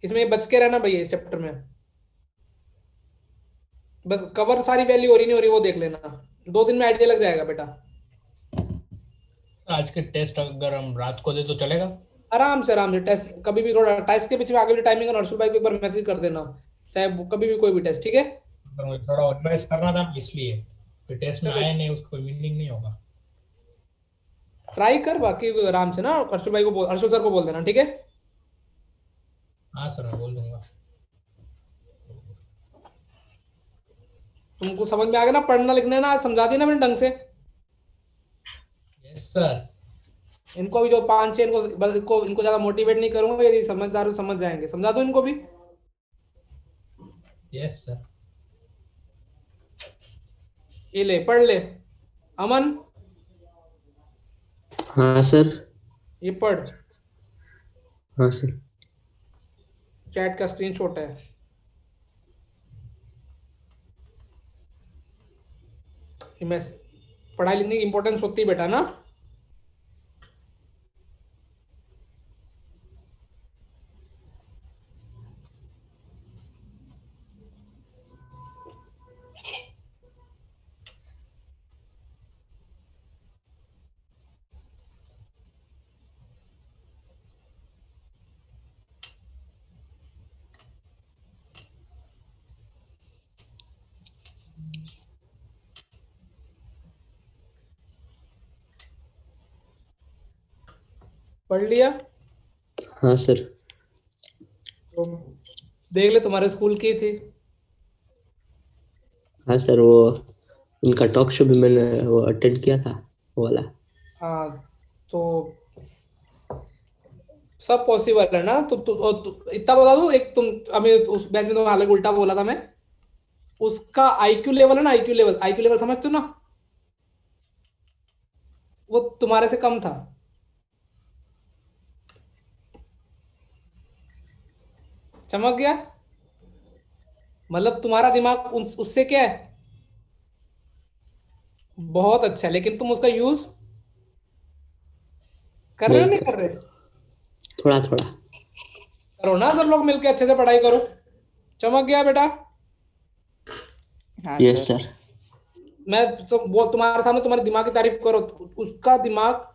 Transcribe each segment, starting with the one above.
इसमें बच के रहना भैया इस चैप्टर में। बस कवर सारी वैल्यू हो रही नहीं हो रही वो देख लेना। 2 दिन में आइडिया लग जाएगा बेटा। आज के टेस्ट अगर हम रात को दे तो चलेगा? आराम से टेस्ट कभी भी, थोड़ा टेस्ट के पीछे आगे भी टाइमिंग और हर्षल भाई को एक बार मैसेज कर देना, चाहे कभी भी कोई भी टेस्ट, ठीक है। अगर मुझे थोड़ा एडवाइस करना था ना, इसलिए फिर टेस्ट में चलो आया नहीं उसको कोई मीनिंग नहीं होगा। ट्राई कर, बाकी आराम से ना हर्षल भाई को बोल, हर्षल सर को बोल देना, ठीक है। हाँ सर, मैं बोल दूंगा। तुमको समझ में आ गया ना, पढ़ना लिखना ना समझा दिया ना मैंने ढंग से। Yes sir. इनको भी जो 5 6, इनको बस इनको ज्यादा मोटिवेट नहीं करूंगा, यदि समझदार हो समझ जाएंगे, समझा दो इनको भी। Yes sir. ये ले पढ़ ले। अमन, हाँ सर। ये पढ़। हाँ सर। चैट का स्क्रीनशॉट है। ये मैं, पढ़ाई लिखने की इंपॉर्टेंस होती है बेटा ना। पढ़ लिया हाँ सर। तो देख ले, तुम्हारे स्कूल की थी। हाँ सर, वो उनका टॉक शो भी मैंने वो अटेंड किया था, वो वाला। हाँ तो सब पॉसिबल है ना। इतना बता दूं, एक तुम, अभी उस बैच में तुम्हें अलग उल्टा बोला था मैं। उसका आईक्यू लेवल है ना, आईक्यू लेवल समझते हो ना, वो तुम्हारे से कम था। चमक गया। मतलब तुम्हारा दिमाग उससे क्या है, बहुत अच्छा है, लेकिन तुम उसका यूज कर रहे हो नहीं नहीं कर, कर रहे। थोड़ा थोड़ा। करो ना, सब लोग मिलके अच्छे से पढ़ाई करो। चमक गया बेटा। हाँ यस सर। सर। मैं तो वो तुम्हारे सामने तुम्हारे दिमाग की तारीफ करो। उसका दिमाग,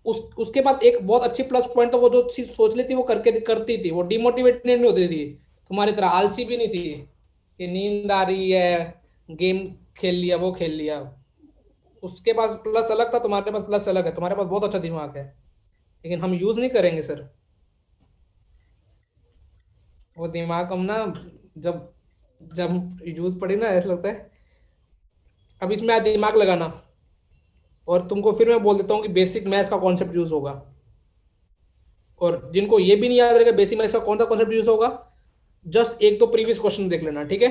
उसके पास एक बहुत अच्छी प्लस पॉइंट था, वो जो चीज सोच लेती वो करके करती थी, वो डिमोटिवेटेड नहीं होती थी। तुम्हारी तरह आलसी भी नहीं थी कि नींद आ रही है, गेम खेल लिया, वो खेल लिया। उसके पास प्लस अलग था, तुम्हारे पास प्लस अलग है, तुम्हारे पास बहुत अच्छा दिमाग है, लेकिन हम यूज नहीं करेंगे सर। वो दिमाग हम ना, जब जब यूज पड़ी ना ऐसा लगता है। अब इसमें आज दिमाग लगाना, और तुमको फिर मैं बोल देता हूँ कि बेसिक मैथ्स का कॉन्सेप्ट यूज होगा। और जिनको ये भी नहीं याद रहेगा बेसिक मैथ्स का कौन सा कॉन्सेप्ट यूज होगा, जस्ट एक दो प्रीवियस क्वेश्चन देख लेना, ठीक है।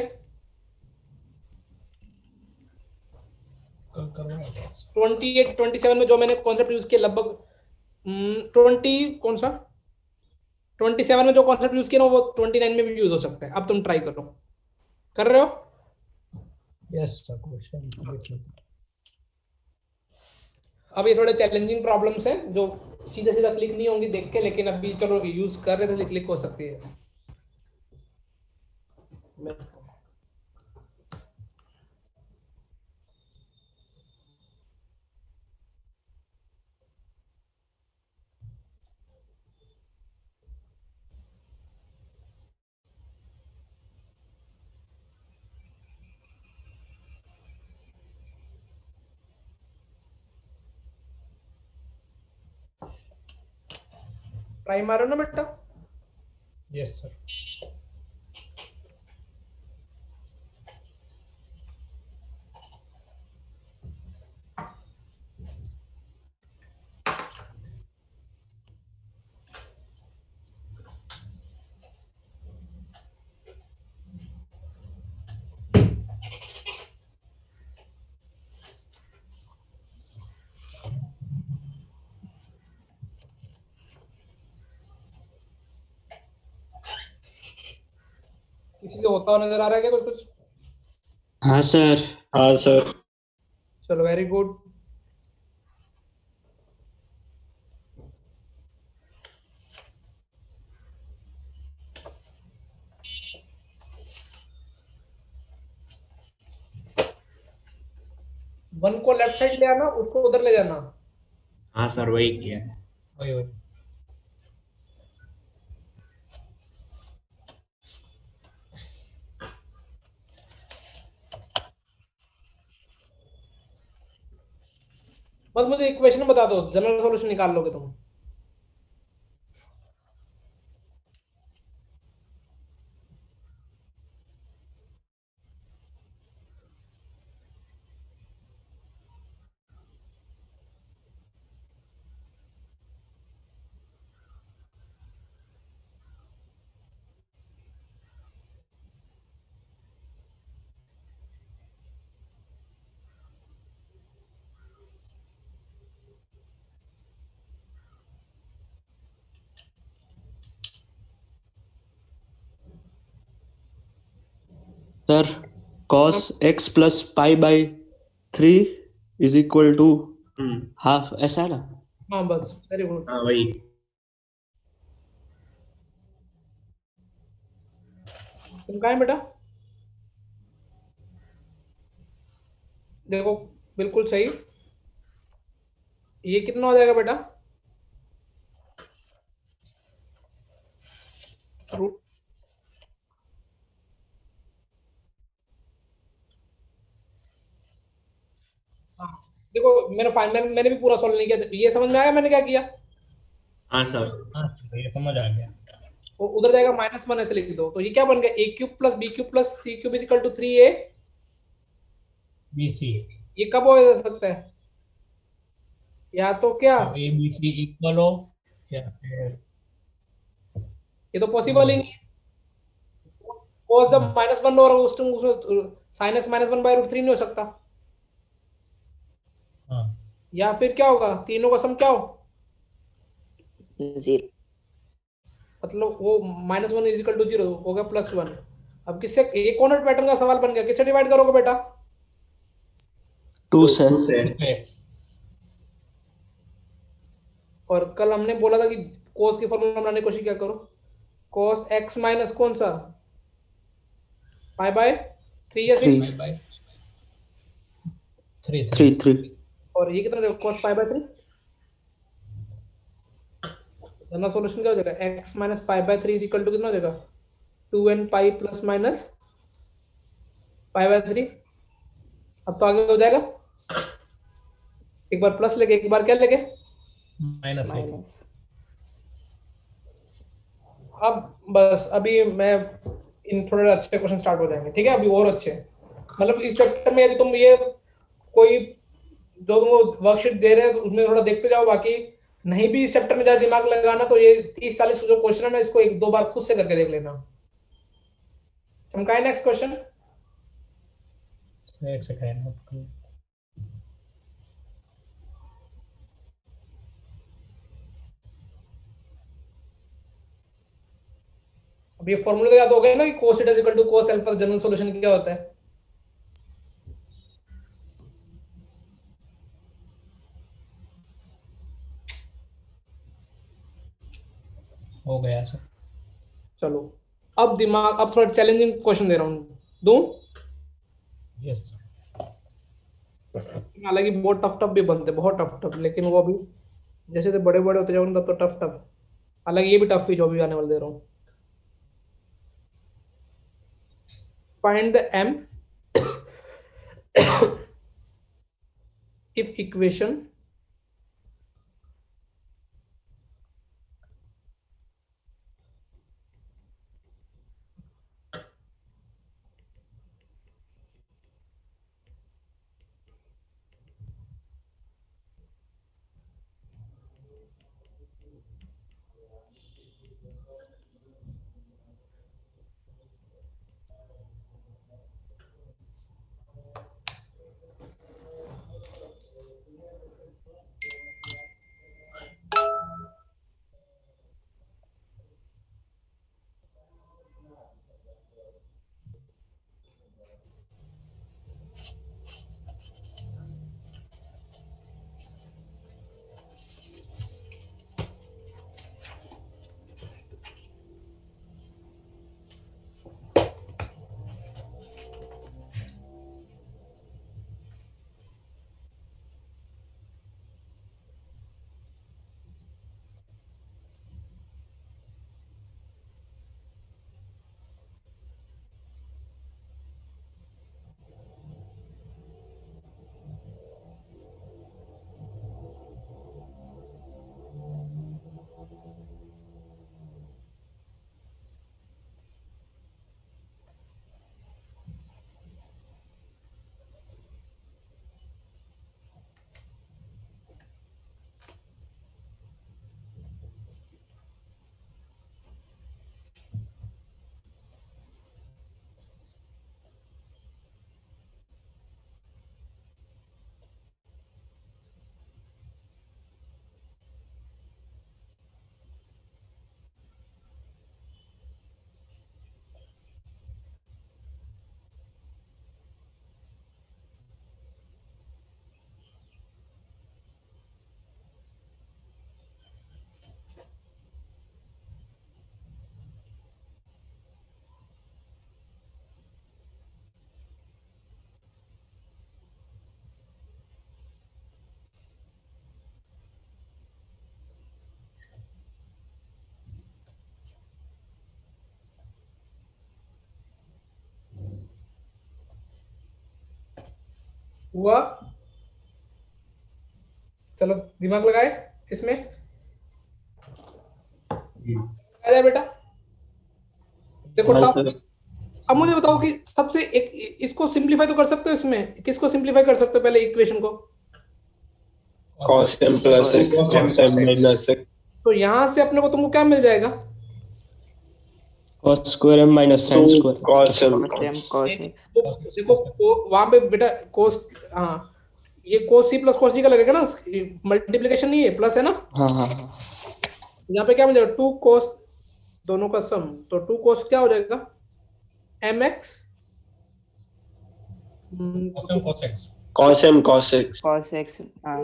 28 27 में जो मैंने कॉन्सेप्ट यूज किया लगभग, 20 कौन सा, 27 में जो कॉन्सेप्ट यूज किया ना वो 29 में भी यूज हो सकता है। अब तुम ट्राई करो, कर रहे हो। यस सर, क्वेश्चन देख लेते हैं। अब ये थोड़े चैलेंजिंग प्रॉब्लम्स हैं जो सीधा सीधा क्लिक नहीं होंगी देख के, लेकिन अभी चलो यूज कर रहे थे क्लिक हो सकती है। ट्राई मारो ना बेटा। Yes sir. किसी से होता हुआ नजर आ रहा है क्या कुछ कुछ। हाँ सर। हाँ सर। चलो वेरी गुड। 1 को लेफ्ट साइड ले आना, उसको उधर ले जाना। हाँ सर वही किया है। वही वही। बस मुझे इक्वेशन बता दो, जनरल सॉल्यूशन निकाल लोगे तुम। Sir cos x plus pi by 3 is equal to half, ऐसा है ना? हाँ बस, वेरी गुड। हाँ वही। तुम कहाँ है बेटा? देखो, बिल्कुल सही। ये कितना हो जाएगा बेटा? रूट, हाँ देखो, मैंने भी पूरा सॉल्व नहीं किया। ये समझ में आया मैंने क्या किया? हाँ सर। हाँ ये समझ आ गया। वो उधर जाएगा -1 ऐसे लिख दो, तो ये क्या बन गया? A cube plus B cube plus C cube equal to 3a। BC ये कब हो सकता है? या तो क्या, तो ABC इक्वल हो या फिर ये तो पॉसिबल ही नहीं है। cos जब -1 और उसमें sin x -1/√3 नहीं हो सकता। हाँ या फिर क्या होगा, तीनों का सम क्या हो? 0। मतलब वो -1 इज इक्वल टू 0 हो गया, +1। अब किससे, ये कॉर्नर पैटर्न का सवाल बन गया, किससे डिवाइड करोगे बेटा? 2 से। पे और कल हमने बोला था कि cos की फॉर्मूला बनाने की कोशिश क्या करो। cos x माइनस कौन सा, π/3 या 6? बाय 3 3 3 और ये कितना रहेगा, cos π/3? जनरल सॉल्यूशन क्या हो जाएगा, x माइनस π/3 इक्वल टू कितना हो जाएगा, 2n पाई प्लस माइनस π/3। अब तो आगे हो जाएगा, एक बार प्लस लेके एक बार क्या लेके। Minus minus. अब बस अभी मैं इन थोड़े अच्छे क्वेश्चन स्टार्ट हो जाएंगे, ठीक है? अभी और अच्छे, मतलब इस चैप्टर में यदि तुम ये कोई जो तुमको वर्कशीट दे रहे हैं तो उसमें थोड़ा देखते जाओ, बाकी नहीं भी इस चैप्टर में ज्यादा दिमाग लगाना तो ये 30-40 जो क्वेश्चन है ना, इसको 1-2 बार खुद से करके देख लेना। चमकाए नेक्स्ट क्वेश्चन। एक सेकेंड। अब ये फॉर्मूला तो याद हो गया ना कि cos theta equal to cos alpha, general solution क्या होता है? हो गया सर। चलो, अब दिमाग, अब थोड़ा चैलेंजिंग क्वेश्चन दे रहा हूँ, दूं? Yes sir. हालांकि बहुत टफ टफ भी बनते, बहुत टफ टफ, लेकिन वो अभी जैसे जैसे बड़े बड़े होते जाओगे तब तो टफ टफ। हालांकि ये भी टफ ही जो अभी आने वाले दे रहा हूँ। Find the m if equation हुआ? चलो दिमाग लगाए इसमें, आ जाए बेटा। देखो हाँ टफ। सर। अब मुझे बताओ कि सबसे एक इसको सिंपलीफाई तो कर सकते हो, इसमें किसको सिंपलीफाई कर सकते हो पहले इक्वेशन को? cos m plus x cos m minus x तो यहां से अपने को तुमको क्या मिल जाएगा? cos square m minus sin square cos m cos x देखो वहां पे बेटा कोस, हाँ ये कोस सी प्लस कोस डी का लगेगा ना, मल्टीप्लीकेशन नहीं है, प्लस है ना। हाँ हाँ हाँ यहाँ पे क्या मिल जाएगा? 2 कोस, दोनों का सम, तो 2 कोस क्या हो जाएगा? M x, cos m cos x cos x हाँ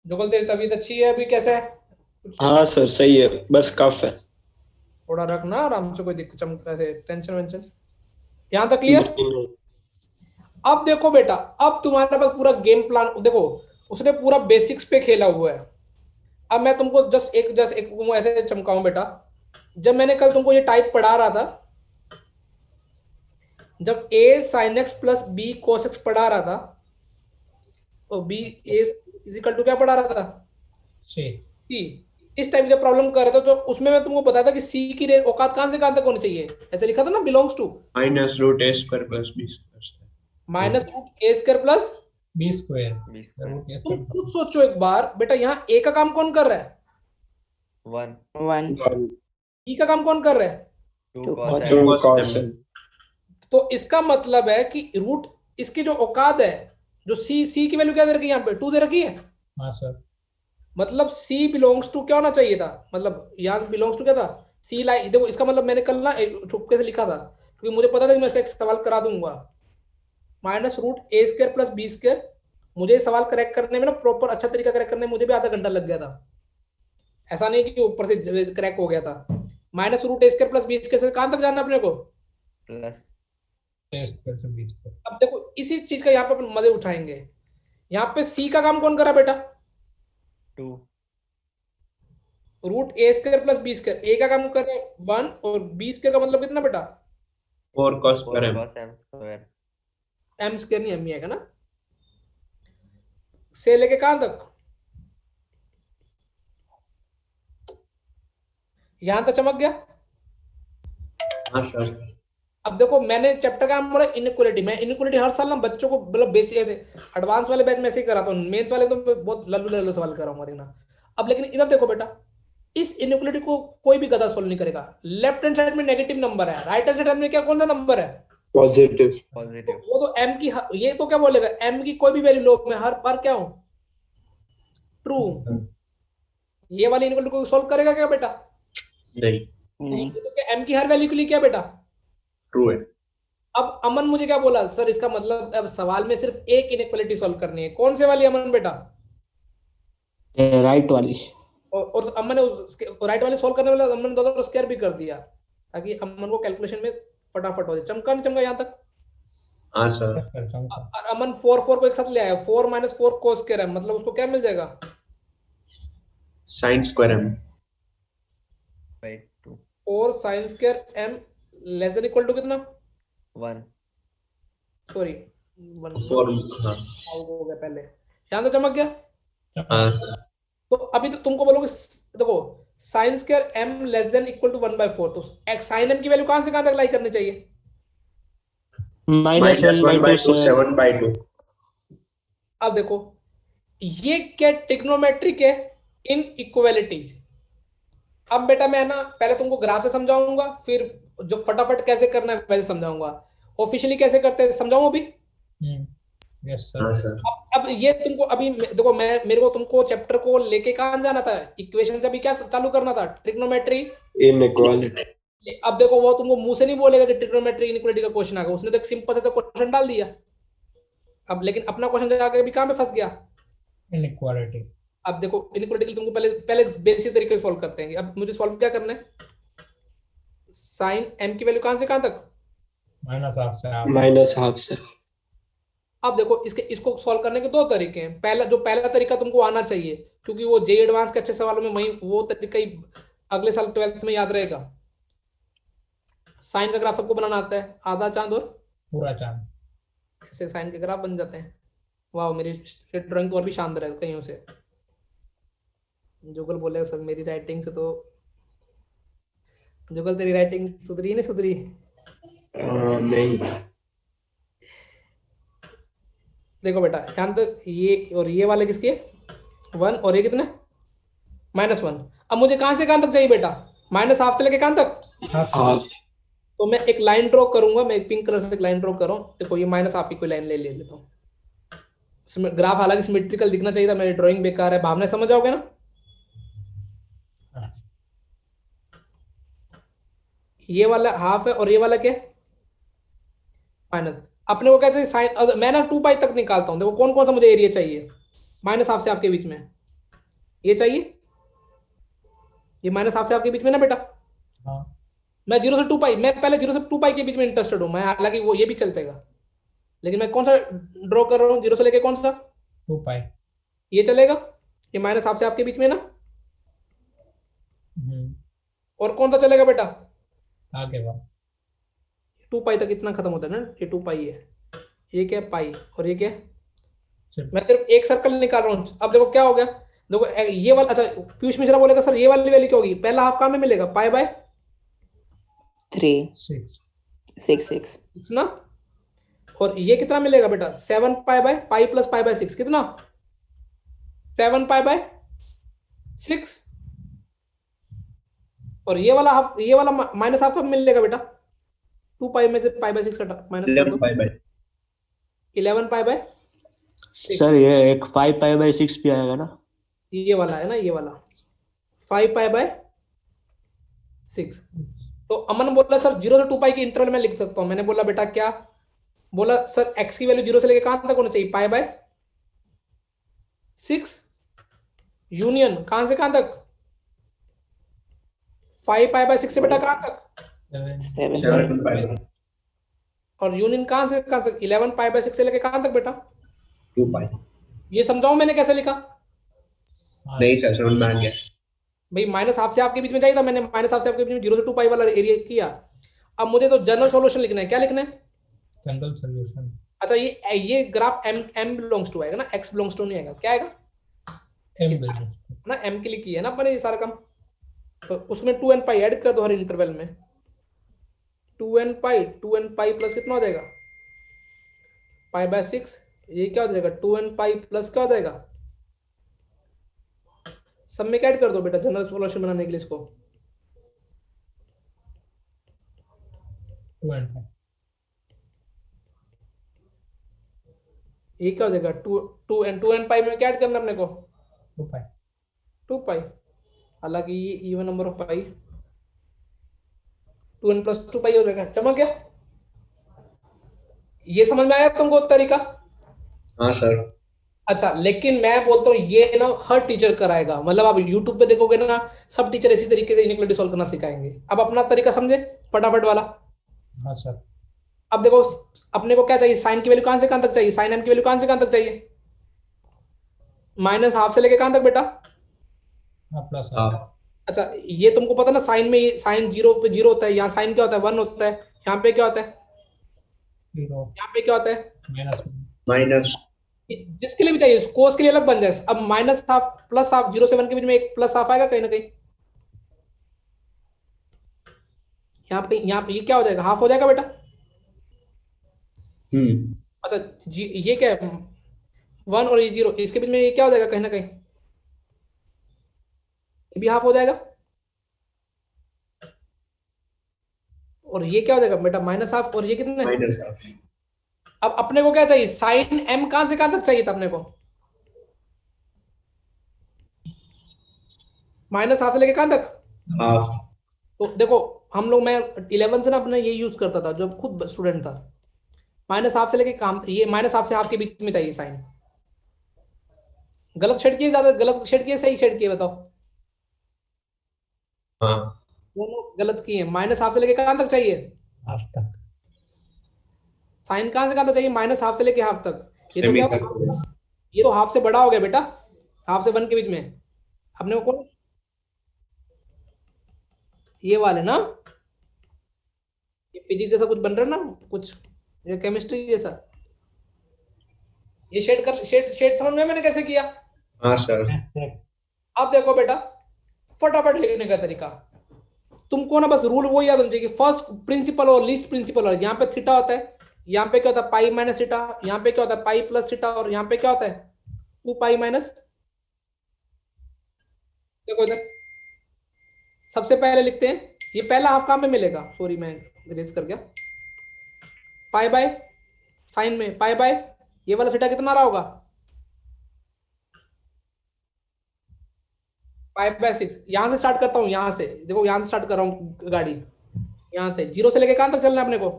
जुगल तेरी तबीयत अच्छी है अभी, कैसा है? हाँ सर सही है, बस कफ है। थोड़ा रखना आराम से, कोई दिक्कत चमका से टेंशन वेंशन। यहाँ तक क्लियर? अब देखो बेटा, अब तुम्हारे पास पूरा गेम प्लान देखो, उसने पूरा बेसिक्स पे खेला हुआ है। अब मैं तुमको जस्ट एक ऐसे चमकाऊं बेटा, जब मैंने कल तुमको ये टाइप पढ़ा रहा था, जब a sin x plus b cos x पढ़ा रहा था, तो b a is equal to क्या पढ़ा रहा था? c। इस टाइप का प्रॉब्लम कर रहे थे, तो उसमें मैं तुमको बताया था कि c की औकात कहां से कहां तक होनी चाहिए, ऐसे लिखा था ना, belongs to minus root a square plus b square. Minus root a square plus b square. तुम खुद सोचो एक बार बेटा, यहाँ a का काम कौन कर रहा है? 1 b का काम कौन कर रहा है? 2 cos m तो इसका मतलब है कि रूट इसकी जो औकात है, जो सी की वैल्यू क्या दे रखी है यहाँ पे? 2 दे रखी है। हाँ सर। मतलब c बिलोंग्स टू क्या होना चाहिए था? मतलब यहाँ बिलोंग्स टू क्या था? c line. देखो इसका मतलब मैंने कल ना चुपके से लिखा था, क्योंकि मुझे पता था कि मैं इसका एक सवाल करा दूंगा। Minus root a square plus b square, मुझे सवाल करेक्ट करने में ना, प्रॉपर अच्छा तरीका करेक्ट करने में मुझे भी आधा घंटा लग गया था। ऐसा नहीं कि ऊपर से करेक्ट हो गया था। Minus root a square plus b square से कहां तक जाना अपने को? प्लस अब देखो इसी चीज का यहाँ पे अपन मजे उठाएंगे। यहाँ पे सी का काम कौन करा बेटा? 2 root a square plus b square, ए का काम कर रहे हैं 1, और बी स्क्वायर का मतलब कितना बेटा? 4 cos square m। cos m square m square नहीं, एम ही आएगा ना, से लेके कहां तक? यहां तक चमक गया? हाँ सर। अब देखो मैंने चैप्टर का नाम बोला इनइक्वालिटी। मैं इनइक्वालिटी हर साल ना बच्चों को मतलब बेसिक एडवांस वाले बैच में ऐसे ही कराता हूँ, मेंस वाले तो मैं बहुत लल्लू लल्लू सवाल कराऊंगा, देखना। अब लेकिन इधर देखो बेटा, इस इनइक्वालिटी को कोई भी गधा सोल्व नहीं करेगा। लेफ्ट हैंड साइड में नेगेटिव नंबर है, राइट हैंड साइड में क्या कौन सा नंबर है? पॉजिटिव। वो तो m की, ये तो क्या बोलेगा, m की कोई भी वैल्यू लो, मैं हर बार क्या हूं? ट्रू। ये वाली इनइक्वालिटी को सोल्व करेगा क्या बेटा? नहीं, नहीं तो क्या m की हर वैल्यू के लिए क्या बेटा? ट्रू है। अब अमन मुझे क्या बोला सर, इसका मतलब अब सवाल में सिर्फ एक इनइक्वालिटी सॉल्व करनी है। कौन से वाली अमन बेटा? राइट वाली। और अमन ने राइट वाले सॉल्व करने वाला अमन ने तो स्क्वायर भी कर दिया, ताकि अमन को कैलकुलेशन में फटाफट हो जाए। चमका नहीं चमका यहाँ तक? हाँ सर। और अमन 4 4 को एक साथ ले आया, 4 माइनस 4 कोस स्क्वायर है, मतलब उसको क्या मिल जाएगा? Sine square m। 2 4 sine square m less than equal to कितना? 1 सॉरी 4। हाँ। हो गया पहले, यहाँ तो चमक गया। हाँ सर। तो अभी तो तुमको बोलोगे, देखो sine square m less than equal to 1/4, तो x साइन m की वैल्यू कहां से कहां तक लाई करनी चाहिए? Minus one by two 7/2। अब देखो ये क्या ट्रिग्नोमेट्रिक है, इन इक्वालिटीज। अब बेटा मैं ना पहले तुमको ग्राफ से समझाऊंगा, फिर जो फटाफट कैसे करना है वैसे समझाऊंगा। ऑफिशियली कैसे करते हैं समझाऊं अभी? यस हाँ सर। सर। अब ये तुमको अभी देखो, मैं मेरे को तुमको चैप्टर को लेके कहां जाना था? इक्वेशन से अभी क्या चालू करना था? Trigonometry inequality. अब देखो वो तुमको मुंह से नहीं बोलेगा कि ट्रिग्नोमेट्री इनइक्वालिटी का क्वेश्चन आ गया, उसने तो एक सिंपल सा क्वेश्चन डाल दिया। अब लेकिन अपना क्वेश्चन जाके अभी कहां पे फंस गया? इनइक्वालिटी। अब देखो इनइक्वालिटी के लिए तुमको पहले पहले बेसिक तरीके से सॉल्व करते हैं। अब मुझे सॉल्व क्या करना है? साइन m की वैल्यू कहां से कहां तक? माइनस हाफ से। अब देखो इसको सॉल्व करने के दो तरीके हैं। पहला तरीका तुमको आना चाहिए, क्योंकि वो जे एडवांस के अच्छे सवालों में वही वो तरीका ही अगले साल 12th में याद रहेगा। साइन का ग्राफ सबको बनाना आता है, आधा चांद और पूरा चांद। ऐसे साइन के ग्राफ बन जाते हैं। वाह, मेरी ड्राइंग तो और भी शानदार है कहीं से। जुगल बोलेगा सर मेरी राइटिंग से तो, जुगल तेरी राइटिंग सुधरी नहीं सुधरी? नहीं। देखो बेटा ध्यान तो, ये और ये वाले किसके, 1 और ये कितने, -1। अब मुझे कहां से कहां तक चाहिए बेटा, -1/2 से लेके कहां तक? हाफ। तो मैं एक लाइन ड्रॉ करूंगा, मैं एक पिंक कलर से एक लाइन ड्रॉ कर रहा हूं। देखो ये -1/2 की कोई लाइन ले लेता हूँ। ग्राफ हालांकि सिमेट्रिकल दिखना चाहिए था, मेरी ड्राइंग बेकार है, भावना समझ आओगे ना? ये वाला हाफ है और ये वाला क्या है, माइनस। अपने को क्या चाहिए, साइन, मैं ना 2 पाई तक निकालता हूं। देखो कौन कौन सा मुझे एरिया चाहिए, -1/2 से हाफ के बीच में ये चाहिए, ये -1/2 से हाफ के बीच में ना बेटा। हाँ। मैं 0 से 2 पाई, मैं पहले 0 से 2 पाई के बीच में इंटरेस्टेड हूं मैं, हालांकि वो ये भी चल जाएगा, लेकिन मैं कौन सा ड्रॉ कर रहा हूँ 0 से लेके कौन सा, 2 पाई। ये चलेगा, ये -1/2 से हाफ के बीच में ना। और कौन सा चलेगा बेटा, आगे बढ़। 2 पाई तक इतना खत्म होता है ना, ये 2 पाई है, ये क्या है पाई, और ये क्या है, सिर्फ मैं सिर्फ एक सर्कल निकाल रहा हूँ। अब देखो क्या हो गया, देखो ये वाला, अच्छा पीयूष मिश्रा बोलेगा सर ये वाली वैल्यू क्या होगी, पहला हाफ कहाँ में मिलेगा, पाई/3 6 6 ना। और ये कितना मिलेगा बेटा, 7 पाई प्लस पाई/6 कितना, 7 पाई/6। और ये वाला हाफ, ये वाला माइनस हाफ कब मिलेगा बेटा, 2 पाई में से पाई/6 का माइनस कर 11 दो, पाई बाय 11 पाई/6। सर ये एक 5 पाई/6 भी आएगा ना? ये वाला है ना, ये वाला 5 पाई/6। तो अमन बोला सर 0 से 2 पाई के इंटरवल में लिख सकता हूं। मैंने बोला बेटा क्या, बोला सर x की वैल्यू 0 से लेके कहां तक होना चाहिए, पाई/6 यूनियन कहां से कहां तक, 5 पाई/6 से बेटा कहां तक, 7 पाई और यूनियन कहां से कहां तक, 11 पाई/6 से लेके कहां तक बेटा। 2 पाई। ये समझाऊं मैंने कैसे लिखा नहीं सर, समझ में आ गया। भाई, -1/2 से हाफ के बीच में चाहिए था, मैंने -1/2 से हाफ के बीच में 0 से 2 पाई वाला एरिया किया। अब मुझे तो जनरल सॉल्यूशन लिखना है, क्या लिखना है, जनरल सॉल्यूशन। अच्छा ये ग्राफ m बिलोंग्स टू आएगा ना, x बिलोंग्स टू नहीं आएगा, क्या आएगा एम इस ना, m के लिए किया है ना अपने ये सारा काम। तो उसमें 2n पाई ऐड कर दो हर इंटरवल में, 2n पाई प्लस कितना हो जाएगा, पाई/6। ये क्या हो जाएगा, 2n पाई प्लस क्या हो जाएगा, सब में ऐड कर दो बेटा जनरल सॉल्यूशन बनाने के लिए इसको। 2 and 5। ये क्या हो जाएगा, 2n पाई में क्या ऐड करना अपने को, 2 पाई। 2 पाई। हालांकि ये even number of pi, 2n plus 2 पाई हो जाएगा। चमक गया, ये समझ में आया तुमको तरीका? हाँ सर। अच्छा, लेकिन मैं बोलता हूँ ये ना हर टीचर कराएगा, मतलब आप यूट्यूब पे देखोगे ना, सब टीचर इसी तरीके से इनइक्वालिटी सॉल्व करना सिखाएंगे। अब अपना तरीका समझे फटाफट वाला। हाँ सर। अब देखो अपने को क्या चाहिए, साइन की वैल्यू कहां से कहां तक चाहिए, साइन m की वैल्यू कहां से कहां तक चाहिए, -1/2 से लेके कहां तक बेटा। हाँ प्लस हाँ अच्छा ये तुमको पता ना, साइन में साइन 0 पे 0 होता है, यहाँ साइन क्या होता है 1 होता है, यहाँ पे क्या होता है, 0 यहाँ पे क्या होता है, माइनस। माइनस। जिसके लिए भी चाहिए कोस के लिए अलग बन जाए। अब -1/2 +1/2, 0 से 1 के बीच में एक +1/2 आएगा कहीं ना कहीं, यहाँ पे ये क्या हो जाएगा, हाफ हो जाएगा बेटा। अच्छा ये क्या है, 1 और ये 0, इसके बीच में ये क्या हो जाएगा कहीं ना कहीं, ये भी हाफ हो जाएगा। और ये क्या हो जाएगा बेटा, -1/2, और ये कितने, माइनस हाफ। अब अपने को क्या चाहिए, साइन m कहां से कहां तक चाहिए था अपने को, -1/2 से लेके कहां तक। हाफ। तो देखो हम लोग, मैं 11 से ना अपना ये यूज करता था जब खुद स्टूडेंट था, -1/2 से लेके काम, ये -1/2 से हाफ के बीच में चाहिए साइन। गलत शेड किए, ज्यादा गलत शेड किए, सही शेड किए बताओ, हाँ दोनों गलत किए। -1/2 से लेके कहां तक चाहिए, हाफ तक। साइन कहां से कहां तक चाहिए, -1/2 से लेके हाफ तक। ये तो सेमी क्या, सर्कुलर। ये तो हाफ से बड़ा हो गया बेटा, हाफ से 1 के बीच में अपने को कौन, ये वाले ना, ये फिजिक्स जैसा कुछ बन रहा है ना कुछ, ये केमिस्ट्री जैसा। ये शेड शेड समझ में मैंने कैसे किया? हाँ सर। check. अब देखो बेटा, फटाफट लिखने का तरीका, तुमको ना बस रूल वो याद होना चाहिए कि फर्स्ट प्रिंसिपल और लीस्ट प्रिंसिपल, और यहाँ पे थीटा होता है, यहाँ पे क्या होता है पाई माइनस थीटा, यहाँ पे क्या होता है पाई प्लस थीटा, और यहाँ पे क्या होता है 2 पाई माइनस। देखो इधर सबसे पहले लिखते हैं, ये पहला हाफ कहाँ पे मिलेगा, सॉरी मैं इरेज कर गया, पाई बाय साइन में पाई बाय, ये वाला थीटा कितना रहा होगा पाई बाय 6। यहां से स्टार्ट करता हूँ, यहां से देखो, यहां से स्टार्ट कर रहा हूँ गाड़ी, यहां से जीरो से लेके कहां तक चलना है अपने को,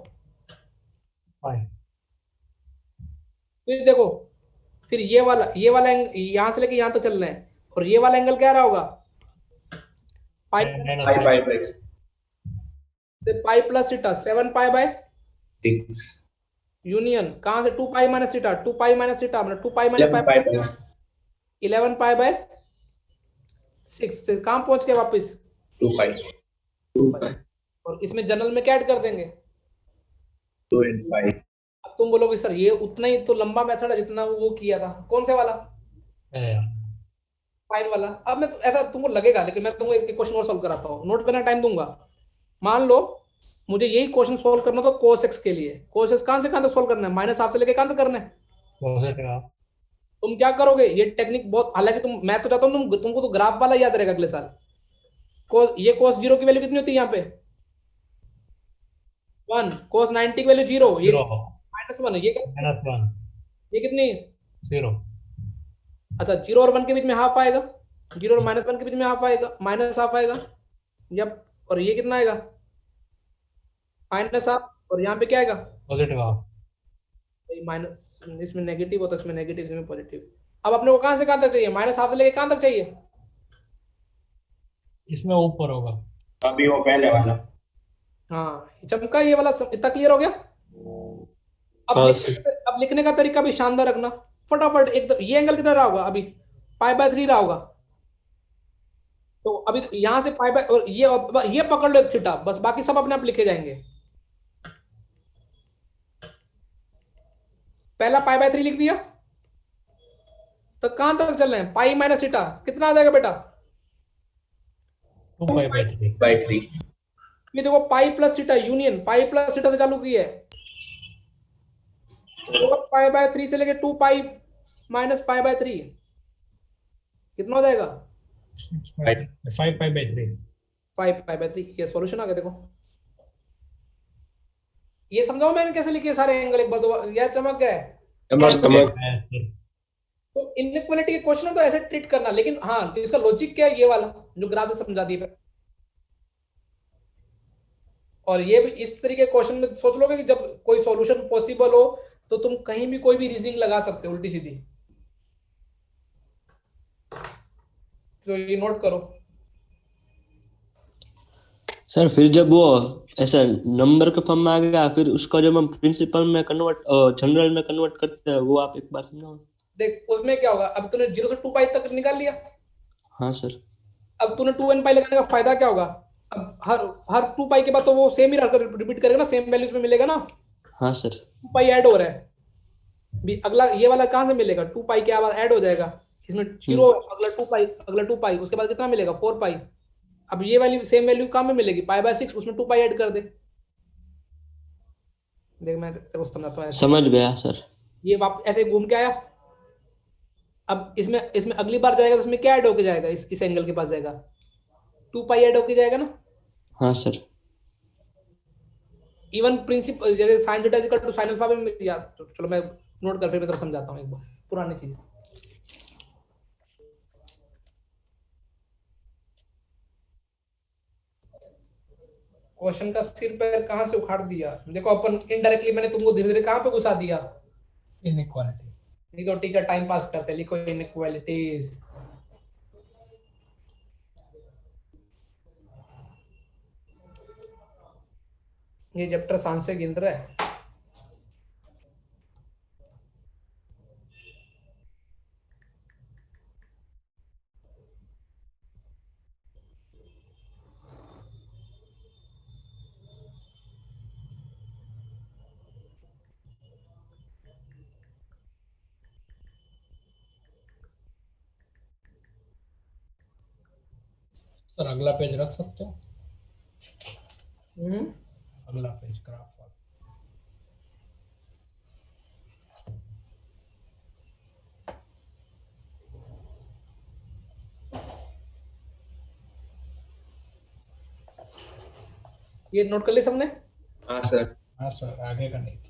Fine. फिर देखो, फिर ये वाला यहां से लेके यहां तक चलना है, और ये वाला एंगल क्या रहा होगा पाई, Minus pi five. Pi plus pi plus theta 7 pi by 6 union कहां से 2 pi minus theta, 2 pi minus theta मतलब 2 pi minus 11 pi pi plus 11 pi by 6 से कहां पहुंच के वापस 2 पाई 2 पाई और इसमें जनरल में क्या ऐड कर देंगे 2 इन पाई। अब तुम बोलोगे सर ये उतना ही तो लंबा मेथड है जितना वो किया था, कौन से वाला Yeah. फाइन वाला। अब मैं तो ऐसा तुमको लगेगा, लेकिन मैं तुमको एक क्वेश्चन और सॉल्व कराता हूँ, नोट करना टाइम दूंगा। मान लो मुझे यही क्वेश्चन सॉल्व करना था cos x के लिए, cos x कहां से कहां तक सॉल्व करना है, माइनस हाफ से लेके कहां तक करना है। Positive half. तुम क्या करोगे, ये टेक्निक बहुत, हालांकि मैं तो चाहता हूँ तुमको तो ग्राफ वाला याद रहेगा अगले साल। ये cos 0 की वैल्यू कितनी होती है यहाँ पे 1, cos 90 की वैल्यू 0, ये Zero. -1 है, Minus one. ये कितनी, Zero. अच्छा 0 और 1 के बीच में हाफ आएगा, 0 और -1 के बीच में हाफ आएगा, माइनस हाफ आएगा जब, और ये कितना आएगा माइनस हाफ, और यहाँ पे क्या आएगा Positive half. माइनस, इसमें नेगेटिव होता है, इसमें नेगेटिव इसमें पॉजिटिव। अब अपने को कहां से कहां तक चाहिए, माइनस हाफ से लेके कहां तक चाहिए, इसमें ऊपर होगा. अभी वो पहले वाला। हाँ चमका ये वाला, इतना क्लियर हो गया। अब हाँ अब लिखने का तरीका भी शानदार रखना, फटाफट एकदम। ये एंगल कितना रहा होगा अभी पाई बाय 3 रहा होगा, तो अभी यहां से पाई बाय, और ये पकड़ लो एक थीटा, बस बाकी सब अपने आप लिखे जाएंगे। पहला पाई बाय 3 लिख दिया, तो कहां तक चल रहे हैं पाई माइनस थीटा कितना आ जाएगा बेटा 2 pi by 3. बाई 3 ये देखो pi plus theta union, pi plus theta से चालू की है, 4 पाई बाय 3 से लेके 2 पाई माइनस पाई बाय 3 कितना हो जाएगा 5 pi by 3. 5 pi by 3। ये सॉल्यूशन आ गया देखो, ये समझाओ मैंने कैसे लिखे सारे एंगल, एक बार दो यार चमक गया है। चमक चमक। Yes, sir. तो इनइक्वालिटी के क्वेश्चन तो ऐसे ट्रीट करना, लेकिन हाँ तो इसका लॉजिक क्या है, ये वाला जो ग्राफ से समझा दिया। और ये भी इस तरीके के क्वेश्चन में सोच लोगे कि जब कोई सॉल्यूशन पॉसिबल हो तो तुम कहीं भी कोई भी रीजनिंग लगा सकते हो उल्टी सीधी, तो ये नोट करो। सर फिर जब वो ऐसा नंबर के फॉर्म में आ गया, फिर उसका जब हम प्रिंसिपल में कन्वर्ट जनरल में कन्वर्ट करते हैं, वो आप एक बार समझाओ। देख उसमें क्या होगा, अब तूने 0 से 2 पाई तक निकाल लिया, हाँ सर। अब तूने 2n पाई लगाने का फायदा क्या होगा, अब हर 2 पाई के बाद तो वो सेम ही रिपीट करेगा ना, सेम वैल्यूज में मिलेगा ना, हाँ सर। 2 पाई ऐड हो रहा है भी, अगला ये वाला कहां से मिलेगा 2 पाई के बाद ऐड हो जाएगा, इसमें 0 अगला 2 पाई, अगला 2 पाई, उसके बाद कितना मिलेगा 4 पाई। अब ये वैल्यू सेम वैल्यू कहां में मिलेगी पाई बाय 6, उसमें 2 पाई ऐड कर दे। देख मैं तेरे को समझाता हूँ, समझ गया सर। ये वापस ऐसे घूम के आया, अब इसमें इसमें अगली बार जाएगा तो इसमें क्या ऐड होके जाएगा, इस एंगल के पास जाएगा 2 पाई ऐड होके जाएगा ना। हाँ सर। इवन प्रिंसिपल जैसे sine theta equal to sine alpha में याद, तो चलो मैं नोट कर फिर मैं तो समझाता हूँ एक बार पुरानी चीज। क्वेश्चन का सिर पैर कहां से उखाड़ दिया, देखो अपन इनडायरेक्टली मैंने तुमको धीरे धीरे कहां पे घुसा दिया, Inequality. नहीं तो टीचर टाइम पास करते, लिखो इनइक्वालिटीज। ये चैप्टर सांस से गिन रहा है। सर अगला पेज रख सकते हो, हम्म अगला पेज ग्राफ वाला। ये नोट कर लिया सबने? हाँ सर। हाँ सर, आगे का नहीं किया।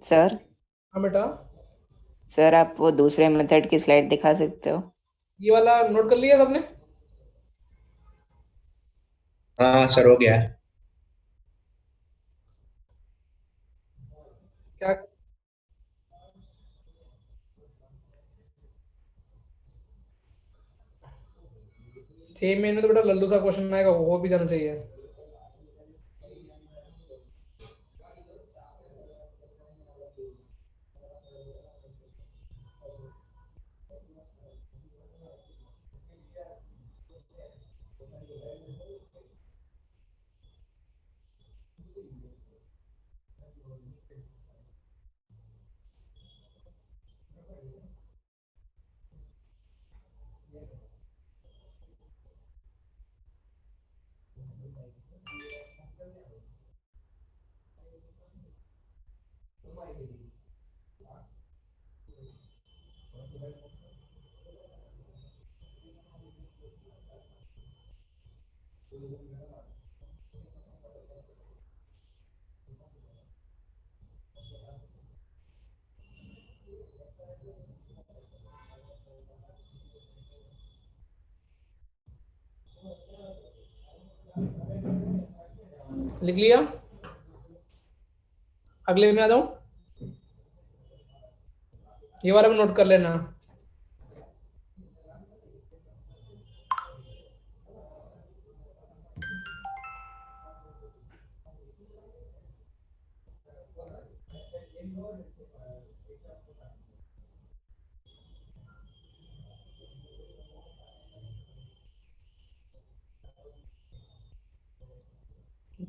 सर हाँ बेटा, सर आप वो दूसरे मेथड की स्लाइड दिखा सकते हो? ये वाला नोट कर लिया सबने? हाँ सर, हो गया। क्या? 6 महीने तो बेटा लल्लू सा क्वेश्चन आएगा, वो भी जाना चाहिए। लिख लिया? अगले में आ जाऊं? ये वाला भी नोट कर लेना।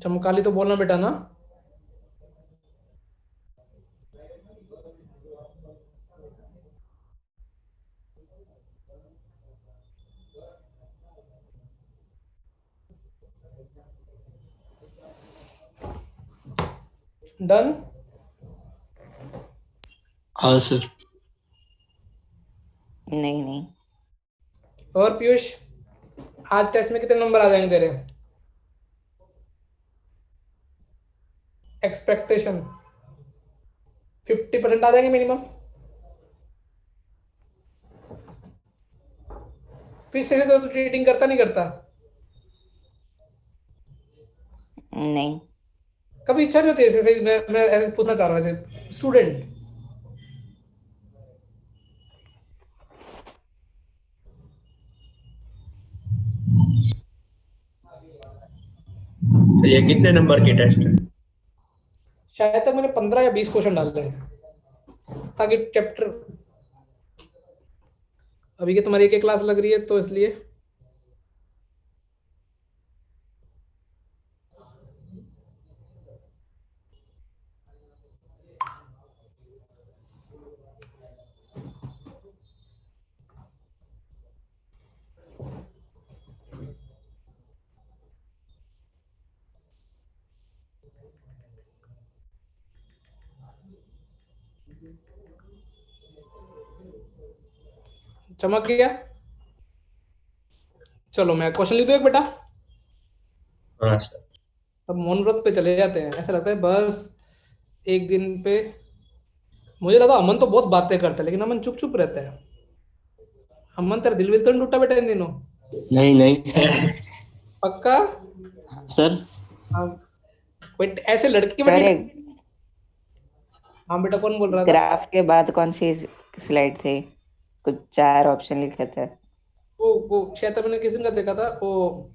चमकाली तो बोलना बेटा ना। डन? हाँ सर। नहीं नहीं। और पीयूष, आज टेस्ट में कितने नंबर आ जाएंगे तेरे? एक्सपेक्टेशन 50% आ जाएंगे मिनिमम। फिर से तो तू चीटिंग करता नहीं करता? नहीं। कभी इच्छा नहीं होती ऐसे ऐसे मैं ऐसे पूछना चाह रहा हूँ ऐसे स्टूडेंट। सर ये कितने नंबर की टेस्ट है? शायद तक मैंने 15 या 20 क्वेश्चन डाल हैं ताकि चैप्टर, अभी के तुम्हारी एक क्लास लग रही है तो इसलिए। चमक गया। चलो मैं क्वेश्चन लिख दूं एक बेटा। हाँ सर। अब मौन व्रत पे चले जाते हैं, ऐसा लगता है बस एक दिन पे। मुझे लगा अमन तो बहुत बातें करता है लेकिन अमन चुप चुप रहता है। अमन तेरा दिल विल तो नहीं टूटा बेटा इन दिनों? नहीं नहीं पक्का? सर। हाँ। कोई ऐसे लड़की सर वड़की? एक हाँ बेटा, कौन बोल रहा था? ग्राफ के बाद कौन सी स्लाइड थी? कुछ 4 ऑप्शन लिखे थे। वो शायद मैंने किसी दिन का देखा था वो।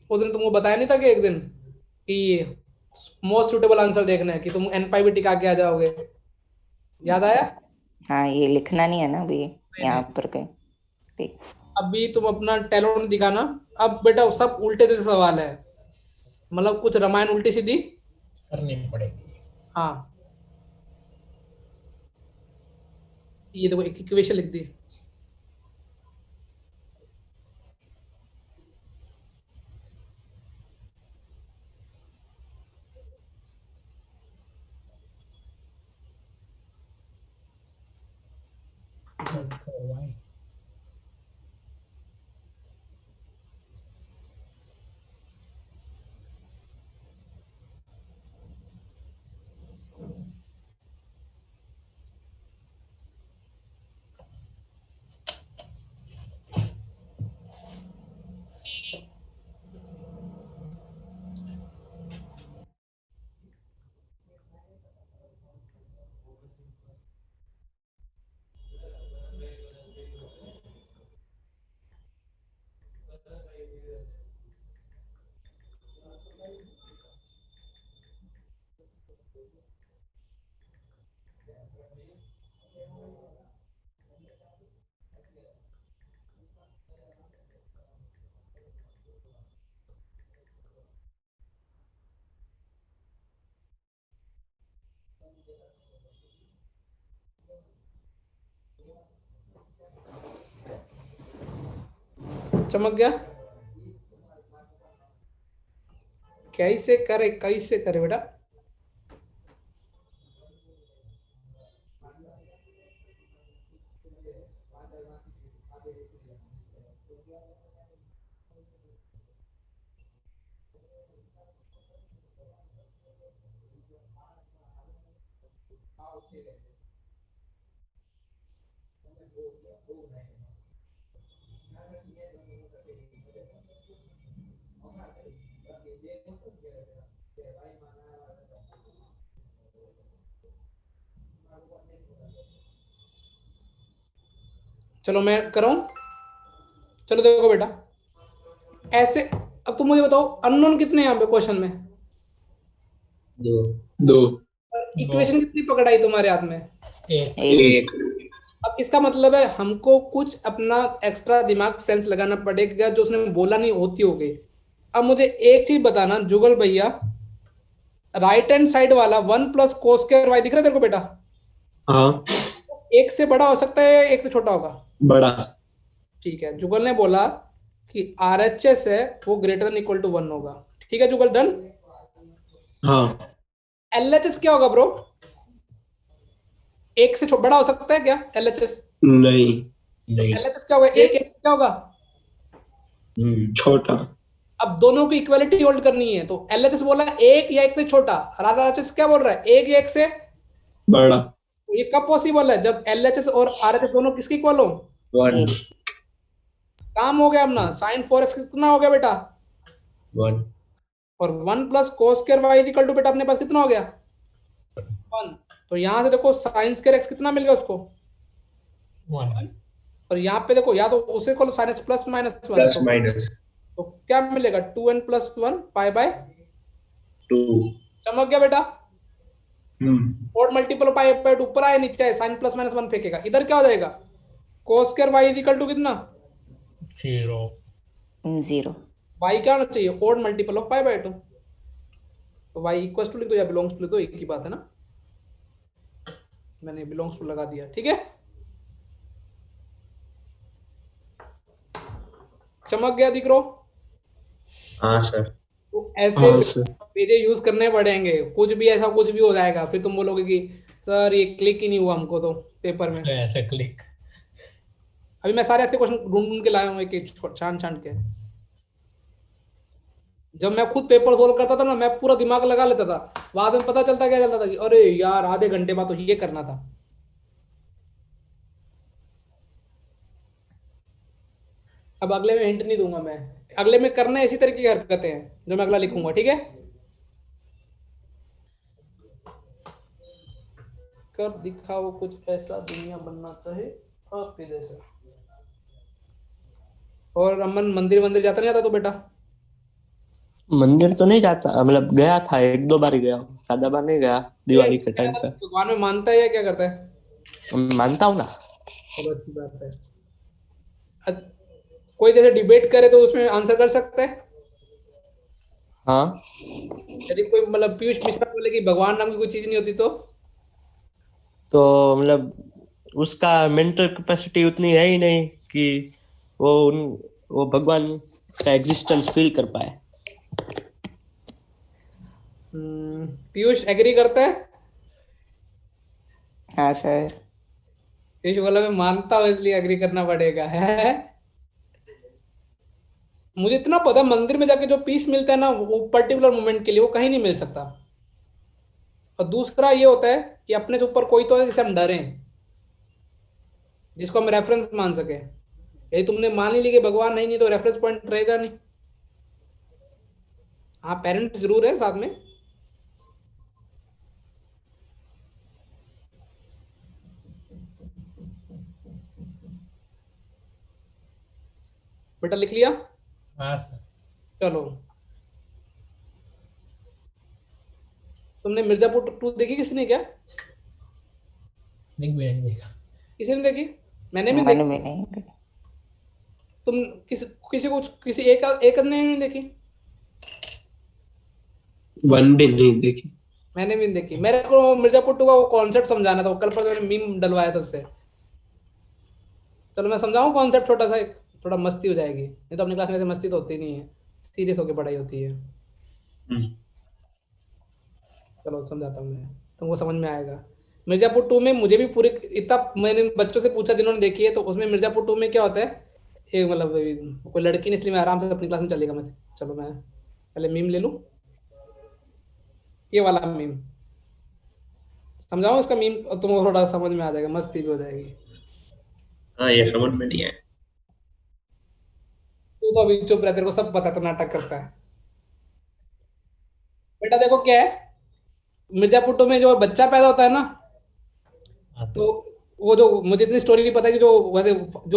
उस दिन तुमको बताया नहीं था कि एक दिन कि मोस्ट सुटेबल आंसर देखना है कि तुम एन पाई भी टिका के आ जाओगे। याद आया? हाँ, ये लिखना नहीं है ना अभी नहीं यहाँ नहीं, पर कहीं। ठीक। अभी तुम अपना टैलेंट दिखाना। अब बेटा सब उल्टे सीधे सवाल है, मतलब कुछ रामायण उल्टी सीधी। करनी पड़ेगी। हाँ, ये देखो एक इक्वेशन लिख दी। Why? चमक गया। कैसे करे बेटा? चलो मैं कराऊं। चलो देखो बेटा, ऐसे अब तुम मुझे बताओ अननोन कितने हैं यहाँ पे क्वेश्चन में? दो। दो। इक्वेशन कितनी पकड़ाई तुम्हारे हाथ में? एक। एक। एक। अब इसका मतलब है हमको कुछ अपना एक्स्ट्रा दिमाग सेंस लगाना पड़ेगा जो उसने बोला नहीं होती हो गई। अब मुझे एक चीज बताना जुगल भैया, राइट हैंड साइड वाला 1 + cos² y दिख रहा है तेरे को बेटा? हाँ। एक से बड़ा हो सकता है, एक से छोटा होगा? बड़ा। ठीक है, जुगल ने बोला कि RHS है वो ग्रेटर देन इक्वल टू 1 होगा। ठीक है जुगल, डन। हाँ। LHS क्या होगा ब्रो? एक से बड़ा हो सकता है क्या LHS? नहीं। नहीं। LHS क्या होगा? एक एक क्या होगा? छोटा। अब दोनों की इक्वालिटी होल्ड करनी है तो LHS बोला एक या एक से छोटा, और RHS क्या बोल रहा है? एक या एक से बड़ा। तो ये कब पॉसिबल है? जब LHS और RHS दोनों किसके इक्वल हो? 1। काम हो गया अपना। sin 4x कितना हो गया बेटा? 1। और 1 plus cos square y equal to बेटा अपने पास कितना हो गया 1। तो यहां से देखो sin स्क्वायर x कितना मिल गया उसको 1. और यहाँ पे देखो या तो उसे को sin x plus minus 1 plus minus तो क्या मिलेगा 2n प्लस 1 पाई बाय 2। चमक गया बेटा। और मल्टीपल पाई बाय 2 ऊपर आए नीचे आए sin प्लस माइनस 1 फेंकेगा इधर क्या हो जाएगा cos square y equal to कितना 0. 0. y क्या होना चाहिए odd multiple of pi by 2 तो y इक्वल्स टू लिख दो या बिलोंग्स टू लिख दो एक ही बात है ना। मैंने बिलोंग्स टू लगा दिया ठीक है चमक गया दिख रो। हाँ सर। तो ऐसे मेरे यूज करने पड़ेंगे कुछ भी ऐसा कुछ भी हो जाएगा फिर तुम बोलोगे कि सर ये क्लिक ही नहीं हुआ हमको तो पेपर में। ऐसा क्लिक. अभी मैं सारे ऐसे क्वेश्चन ढूंढ ढूंढ के लाया हूँ एक छान छान के। जब मैं खुद पेपर सोल्व करता था ना मैं पूरा दिमाग लगा लेता था बाद में पता चलता क्या चलता था कि अरे यार आधे घंटे बाद तो ये करना था। अब अगले में हिंट नहीं दूंगा मैं अगले में करना इसी तरीके की हरकतें हैं जो मैं अगला लिखूंगा ठीक है। कर दिखाओ कुछ ऐसा दुनिया बनना चाहे आपके जैसा। और अमन मंदिर मंदिर जाता नहीं आता तो बेटा मंदिर तो नहीं जाता मतलब गया था 1-2 बार ही गया हूँ, ज्यादा बार नहीं गया दिवाली के टाइम पे। भगवान में मानता है या क्या करता है मानता हूँ ना। बहुत अच्छी बात है। कोई जैसे डिबेट करे तो उसमें आंसर कर सकता है। हाँ यदि कोई मतलब पीयूष मिश्रा बोले कि भगवान नाम की कोई चीज नहीं होती तो मतलब उसका मेंटल कैपेसिटी उतनी है ही नहीं कि वो भगवान का एग्जिस्टेंस फील कर पाए। पीयूष एग्री करता है। हाँ सर। पीयूष बोला मैं मानता हूँ इसलिए एग्री करना पड़ेगा है। मुझे इतना पता मंदिर में जाके जो पीस मिलता है ना वो पर्टिकुलर मोमेंट के लिए वो कहीं नहीं मिल सकता। और दूसरा ये होता है कि अपने से ऊपर कोई तो है जिसे हम डरें जिसको हम रेफरेंस मान सके। यदि तुमने मान ही ली कि भगवान नहीं तो रेफरेंस पॉइंट रहेगा नहीं। हाँ पेरेंट्स जरूर है साथ में। बेटा लिख लिया। हाँ सर. चलो तुमने मिर्जापुर 2 देखी किसने क्या लिंक भी नहीं देखा. किसी ने देखी मैंने भी मैंने देखी। भी नहीं देखी। तुम किसी एक ने नहीं देखी। 1 भी नहीं देखी। मैंने भी नहीं देखी। मेरे को मिर्जापुर 2 का वो कॉन्सेप्ट समझाना था कल पर मैंने मीम डलवाया था उससे। चलो मैं समझाऊं कॉन्सेप्ट छोटा सा एक थोड़ा मस्ती हो जाएगी नहीं तो अपनी क्लास में ऐसे मस्ती तो होती नहीं है सीरियस होकर पढ़ाई होती है। चलो समझाता हूँ मैं तुमको समझ में आएगा। मिर्जापुर 2 में मुझे भी पूरी इतना मैंने बच्चों से पूछा जिन्होंने देखी है तो उसमें मिर्जापुर 2 में क्या होता है एक मतलब कोई लड़की ने इसलिए मैं आराम से अपनी क्लास में चलेगा मैं चलो मैं पहले मीम ले लूँ ये वाला मीम समझाऊं इसका मीम तुमको थोड़ा समझ में आ जाएगा मस्ती भी हो जाएगी। हाँ ये समझ में नहीं आया। तू तो अभी चुप रह तेरे को सब पता तो नाटक करता है। बेटा देखो क्या है मिर्जापुर 2 में जो बच्चा पैदा होता है ना तो वो जो मुझे इतनी स्टोरी नहीं पता है कि जो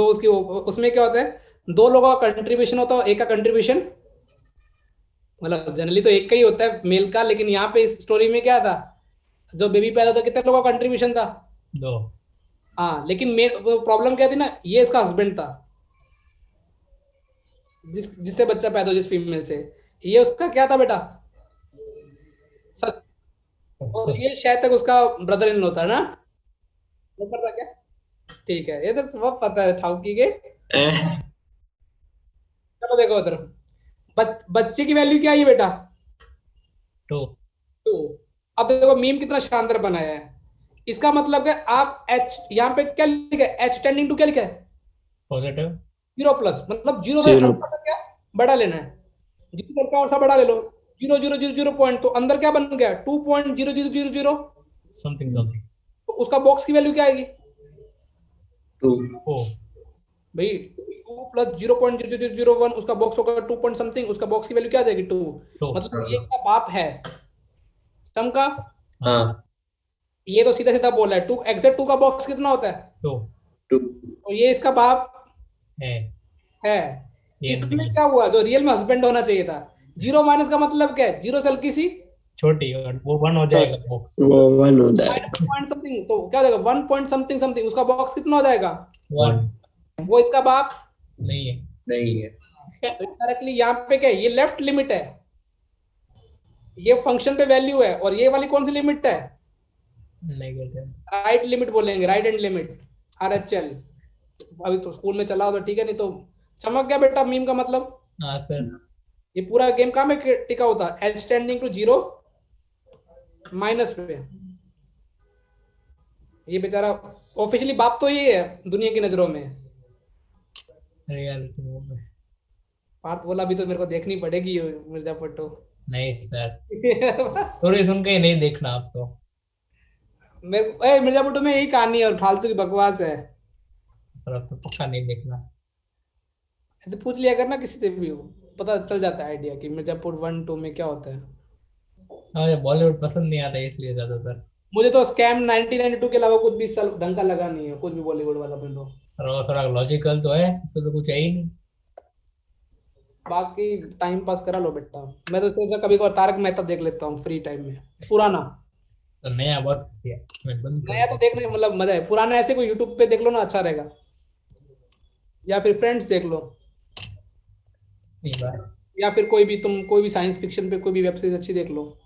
उसकी उसमें क्या होता है 2 लोगों का कंट्रीब्यूशन होता है एक का कंट्रीब्यूशन मतलब जनरली तो एक का ही होता है मेल का लेकिन यहाँ पे इस स्टोरी में क्या था जो बेबी पैदा होता कितने लोगों का कंट्रीब्यूशन था 2. हाँ लेकिन मेन प्रॉब्लम क्या थी ना ये इसका हस्बैंड था जिससे बच्चा पैदा हो जिस फीमेल से ये उसका क्या था बेटा सच और ये शायद तक उसका ब्रदर इन लॉ था ना वो पता क्या ठीक है ये तो सब पता है ठाउकी के। चलो देखो उधर बच्चे की वैल्यू क्या है बेटा 2. 2। अब देखो मीम कितना शानदार बनाया है इसका मतलब है आप एच यहाँ पे क्या लिखा है एच टेंडिंग टू क्या लिखा है पॉजिटिव 0 प्लस मतलब 0 0 क्या बड़ा लेना है 0 का और सा बड़ा ले लो 0.000 पॉइंट तो अंदर क्या बन गया 2.0000 समथिंग तो उसका बॉक्स की वैल्यू क्या आएगी 2। 4. भाई 2 प्लस 0.0001 उसका बॉक्स होगा 2 पॉइंट समथिंग, उसका बॉक्स की वैल्यू क्या आ जाएगी 2। तो मतलब ये क्या बाप है सम का। हाँ ये तो सीधा सीधा बोला है 2 एग्जैक्ट 2 का बॉक्स कितना होता है, तो 2 तो ये इसका बाप है है। ये इसमें नहीं, क्या हुआ, जो रियल में हस्बैंड होना चाहिए था। जीरो माइनस का मतलब क्या है, जीरो से हल्की सी छोटी, और वो 1 हो जाएगा बॉक्स। वो 1 हो जाएगा। माइनस पॉइंट समथिंग, तो क्या हो जाएगा 1 पॉइंट समथिंग समथिंग, उसका बॉक्स कितना हो जाएगा, 1 वो इसका बाप। नहीं है। नहीं है। तो डायरेक्टली यहाँ पे क्या है, ये लेफ्ट लिमिट है, ये फंक्शन पे वैल्यू है, और ये वाली कौन सी लिमिट है, नेगेटिव। राइट लिमिट बोलेंगे, राइट हैंड लिमिट, RHL। अभी तो स्कूल में चला हो तो ठीक है, नहीं तो चमक गया बेटा मीम का मतलब। हाँ सर। ये पूरा गेम कहाँ में टिका होता है, h tending to zero minus पे। ये बेचारा ऑफिशियली बाप तो ये है दुनिया की नजरों में। रियलिटी में पार्थ बोला अभी तो मेरे को देखनी पड़ेगी ये मिर्जापुर टू। नहीं सर, स्टोरी सुन के ही नहीं देखना आप तो। मिर्जापुर टू में यही कहानी है और फालतू की बकवास है। पर अब तो पक्का नहीं देखना। ऐसे पूछ लिया करना किसी से भी, पता चल जाता है आइडिया कि मिर्जापुर 1 2 में क्या होता है। मुझे बॉलीवुड पसंद नहीं आता इसलिए ज्यादातर। मुझे तो स्कैम 1992 के अलावा कुछ भी ढंग का लगा नहीं है, कुछ भी बॉलीवुड वाला में तो। और वो थोड़ा लॉजिकल तो है, इससे तो कुछ है ही नहीं। बाकी टाइम पास करा लो बेटा। मैं तो सोचा कभी कभार तारक मेहता देख लेता हूँ फ्री टाइम में, पुराना। तो नया बहुत किया, मैं बंद कर नया तो दिया। देखने में मतलब मजा है, पुराना ऐसे कोई यूट्यूब पे देख लो ना अच्छा रहेगा, या फिर फ्रेंड्स देख लो, नहीं बात। या फिर कोई भी तुम कोई भी साइंस फिक्शन पे कोई भी वेब सीरीज अच्छी देख लो।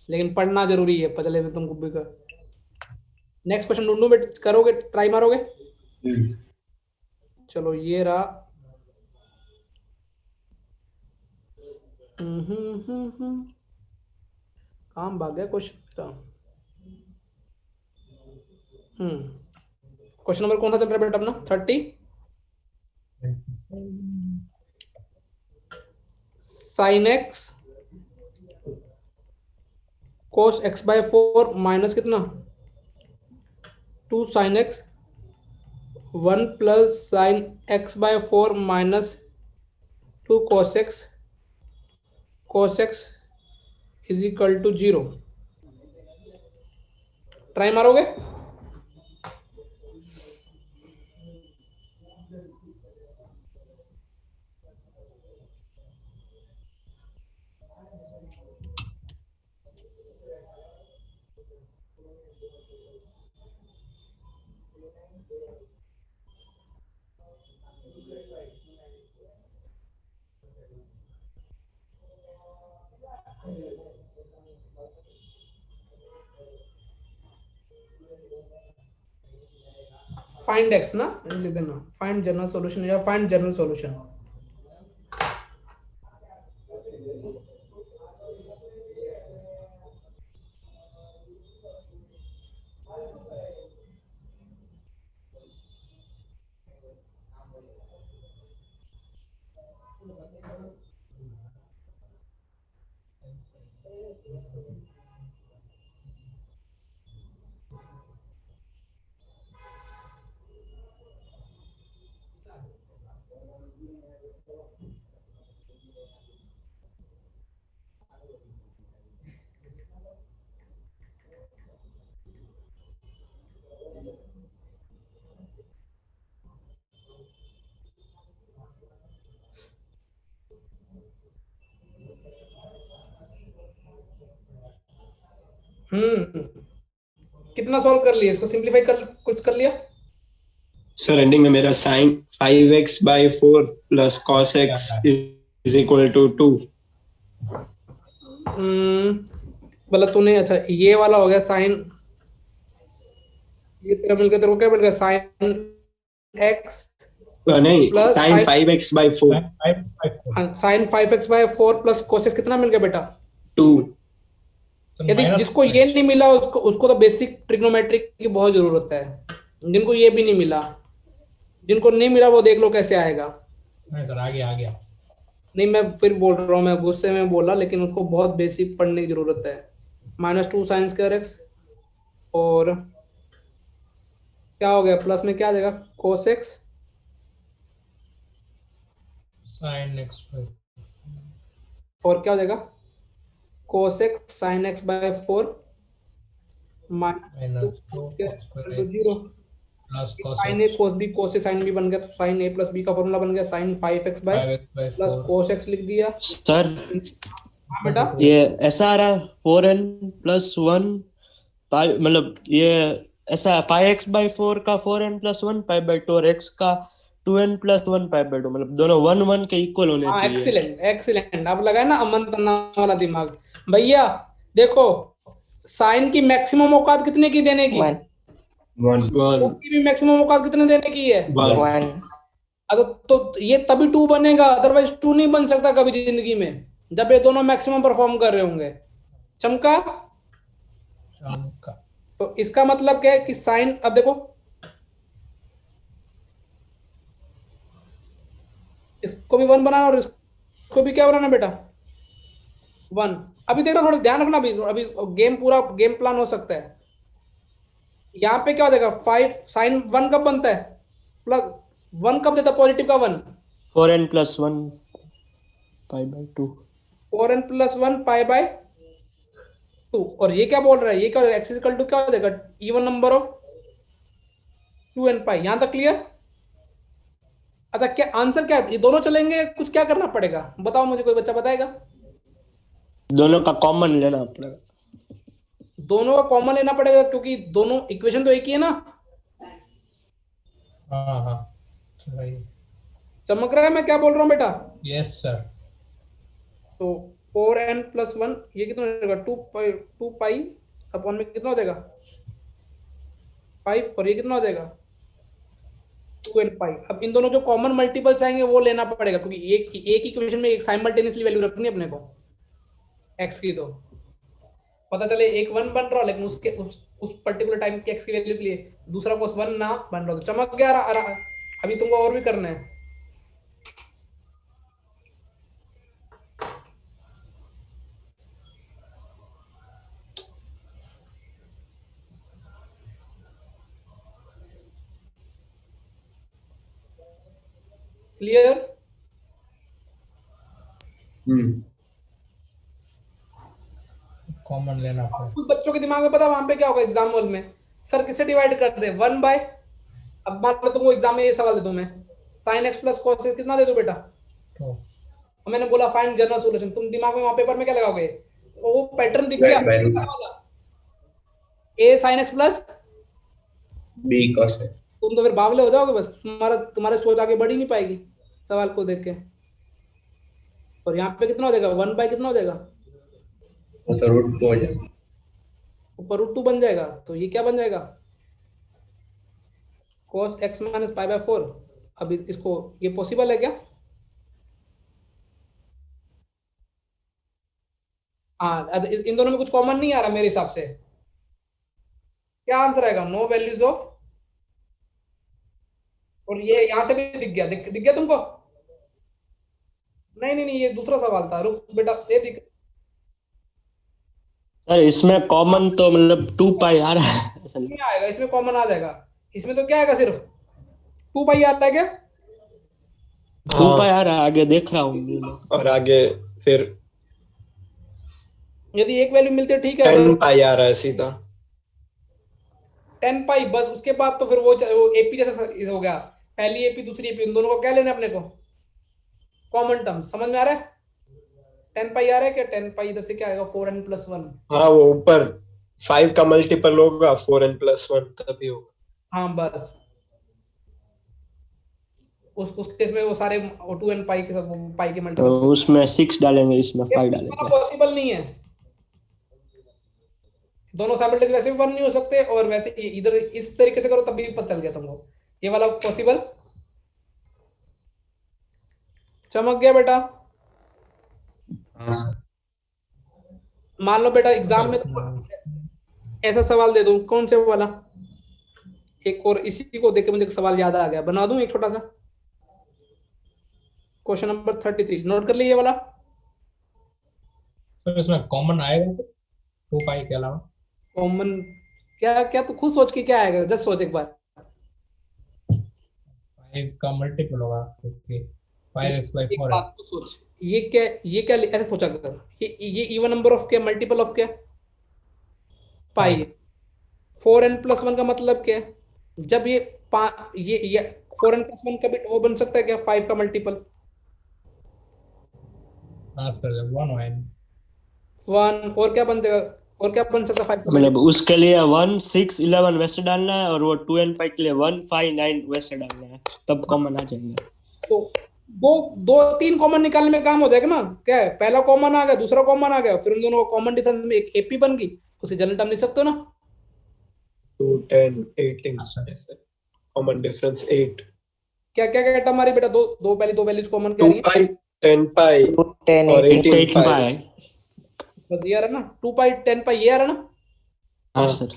लेकिन पढ़ना जरूरी है, पतले में तुमको भी कर। नेक्स्ट क्वेश्चन ढूंढूं बेट, करोगे ट्राई मारोगे। चलो ये रहा। काम भाग गया क्वेश्चन मेरा। क्वेश्चन नंबर कौन सा चल रहा है बेटा अपना 30। Sine x cos x by 4 minus कितना 2 sine x 1 plus sine x by 4 minus 2 cos x is equal to 0। Try मारोगे। फाइंड एक्स ना लिख देना, फाइंड जनरल सॉल्यूशन या फाइंड जनरल सॉल्यूशन। कितना सॉल्व कर लिया इसको, सिंपलीफाई कर कुछ कर लिया। सर एंडिंग में मेरा sine 5x/4 plus cos x is equal to 2। मतलब तूने अच्छा ये वाला हो गया साइन, ये तेरा मिलकर तेरे को क्या मिल गया साइन एक्स नहीं, plus sine 5x/4 sine 5x/4 plus कोसेस कितना मिल गया बेटा 2। यदि जिसको ये नहीं मिला उसको उसको तो बेसिक ट्रिग्नोमेट्री की बहुत जरूरत है। जिनको ये भी नहीं मिला, जिनको नहीं मिला वो देख लो कैसे आएगा। नहीं सर, आ गया। नहीं मैं फिर बोल रहा हूँ, मैं गुस्से में बोला, लेकिन उसको बहुत बेसिक पढ़ने की जरूरत है। -2 साइन स्क्वायर एक्स और क्या हो गया प्लस में क्या आ जाएगा cos x sin x by और क्या हो जाएगा cos x sin x by 4 minus 2 minus 2 cos square x 0 plus cos sin a x cos b cos a sin b बन गया तो sin a plus b का फॉर्मूला बन गया sin 5x by 5x by plus 4 cos x लिख दिया। Sir हाँ बेटा ये ऐसा आ रहा 4n+1 पाई, मतलब ये ऐसा 5x/4 का 4n+1 π/2 और x का 2n+1 π/2, मतलब दोनों 1 1 के इक्वल होने हाँ चाहिए। Excellent excellent. अब लगाए ना अमन तन्ना वाला दिमाग। भैया देखो साइन की मैक्सिमम औकात कितने की देने की, 1 वन की भी मैक्सिमम औकात कितने देने की है। 1 तो ये तभी 2 बनेगा, अदरवाइज 2 नहीं बन सकता कभी जिंदगी में जब ये दोनों मैक्सिमम परफॉर्म कर रहे होंगे। चमका। चमका तो इसका मतलब क्या है कि साइन, अब देखो इसको भी 1 बनाना और इसको भी क्या बनाना बेटा 1। अभी देखो थोड़ा ध्यान रखना, अभी गेम पूरा गेम प्लान हो सकता है। यहाँ पे क्या हो जाएगा 5 साइन 1 कब बनता है, प्लस 1 कब देता है पॉजिटिव का 1 4n+1 π/2 4n+1 π/2। और ये क्या बोल रहा है, ये क्या x इक्वल टू क्या हो जाएगा इवन नंबर ऑफ 2n पाई। यहां तक क्लियर। अच्छा क्या आंसर क्या है, ये दोनों चलेंगे, कुछ क्या करना पड़ेगा बताओ मुझे, कोई बच्चा बताएगा। दोनों का कॉमन लेना पड़ेगा। दोनों का कॉमन लेना पड़ेगा क्योंकि दोनों इक्वेशन तो एक ही है ना। हाँ हाँ सही चमक रहा है मैं क्या बोल रहा हूं बेटा। यस सर तो 4n+1 ये कितना हो जाएगा 2 पाई अपॉन में कितना हो जाएगा 5 और ये कितना हो जाएगा 2n पाई। अब इन दोनों जो कॉमन मल्टीपल्स आएंगे वो लेना पड़ेगा क्योंकि एक इक्वेशन में एक साइमल्टेनियसली वैल्यू रखनी है अपने को x की। तो पता चले एक 1 बन रहा लेकिन उसके उस पर्टिकुलर टाइम की x की वैल्यू के लिए दूसरा cos 1 ना बन रहा। तो चमक गया अभी तुमको और भी करना है। क्लियर। कॉमन लेना पड़ेगा। कुछ बच्चों के दिमाग में पता वहां पे क्या होगा एग्जाम हॉल में, सर किससे डिवाइड कर दे 1 बाय, अब मान लो तुमको एग्जाम में ये सवाल दे दूं मैं sin x plus cos x कितना दे दो बेटा, तो और मैंने बोला फाइंड जनरल सॉल्यूशन, तुम दिमाग में वहां पेपर में क्या लगाओगे, वो पैटर्न दिख गया a sin x plus b cos x। तुम तो फिर बावले हो जाओगे बस, तुम्हारे सोच आगे बढ़ ही नहीं पाएगी सवाल को देख के। और यहाँ पे कितना हो जाएगा 1 बाय कितना हो जाएगा वो तो √2 हो जाएगा। ऊपर √2 बन जाएगा। तो ये क्या बन जाएगा cos x माइनस π/4। अब इसको ये पॉसिबल है क्या, हाँ इन दोनों में कुछ कॉमन नहीं आ रहा मेरे हिसाब से। क्या आंसर आएगा नो वैल्यूज ऑफ, और ये यहां से भी दिख गया, दिख गया तुमको। नहीं नहीं नहीं ये दूसरा सवाल था, रुक बेटा ये दिख सर इसमें कॉमन तो मतलब 2 पाई आ रहा है असल में। नहीं आएगा, इसमें कॉमन आ जाएगा। इसमें तो क्या आएगा सिर्फ 2 पाई आता है क्या। 2 पाई आ रहा है, आगे देख रहा हूँ। और आगे फिर यदि एक वैल्यू मिलती है ठीक है, 10 पाई आ रहा है सीधा। 10 पाई बस, उसके बाद तो फिर वो एपी जैसा हो गया, पहली एपी दूसरी एपी, उन दोनों को क्या लेना है अपने को कॉमन टर्म। समझ में आ रहा है 10 पाई आ रहा है क्या, 10 पाई इधर से क्या आएगा 4n+1। हाँ वो ऊपर 5 का मल्टीपल होगा 4n+1 तभी होगा। हाँ बस उस केस में वो सारे 2n पाई के सब पाई के तो मल्टीपल उसमें 6 डालेंगे, इसमें 5 डालेंगे। पॉसिबल नहीं है, दोनों साइमल्टेनियस वैसे भी 1 नहीं हो सकते, और वैसे इधर इस तरीके से करो तब भी पता चल गया तुमको ये वाला पॉसिबल। चमक गया बेटा। मान लो बेटा एग्जाम में ऐसा सवाल दे दूं, कौन से वाला, एक और इसी को देख के मुझे सवाल याद आ गया, बना दूं एक छोटा सा। क्वेश्चन नंबर 33 नोट कर लीजिए वाला। तो इसमें कॉमन आएगा 2 पाई के अलावा। कॉमन क्या क्या, तो खुद सोच के क्या आएगा, जस्ट सोच एक बार। 5 का मल्टीपल होगा क्योंकि 5x by एक 4 है। बात तो सोच, ये क्या ऐसे सोचा कर, ये इवन नंबर ऑफ क्या, मल्टीपल ऑफ क्या, पाई। 4n+1 का मतलब क्या है, जब ये 4n+1 का बिट वो बन सकता है क्या, 5 का मल्टीपल, पास कर दे 1 1 1, और क्या बन जाएगा, और क्या बन सकता है 5 का मतलब multiple? उसके लिए 1 6 11 वैसे डालना है, और वो 2 एंड 5 के लिए 1 5 9 वैसे डालना है, तब कॉमन आ जाएगा। तो दो दो तीन कॉमन निकालने में काम हो जाएगा ना, क्या है, पहला कॉमन आ गया, दूसरा कॉमन आ गया, फिर उन दोनों का कॉमन डिफरेंस में एक एपी बन गई, उसे जनरल टर्म लिख सकते हो ना। 2 10 18 कॉमन डिफरेंस 8 क्या क्या क्या टर्म आ रही बेटा, दो दो पहली दो वैल्यूज कॉमन क्या 2 आ रही है, pi 10 pi 2 10 और 18 18 18 pi। पाई। बस ये आ रहा है ना, 2 पाई 10 पाई ये आ रहा है ना, हाँ हाँ सर,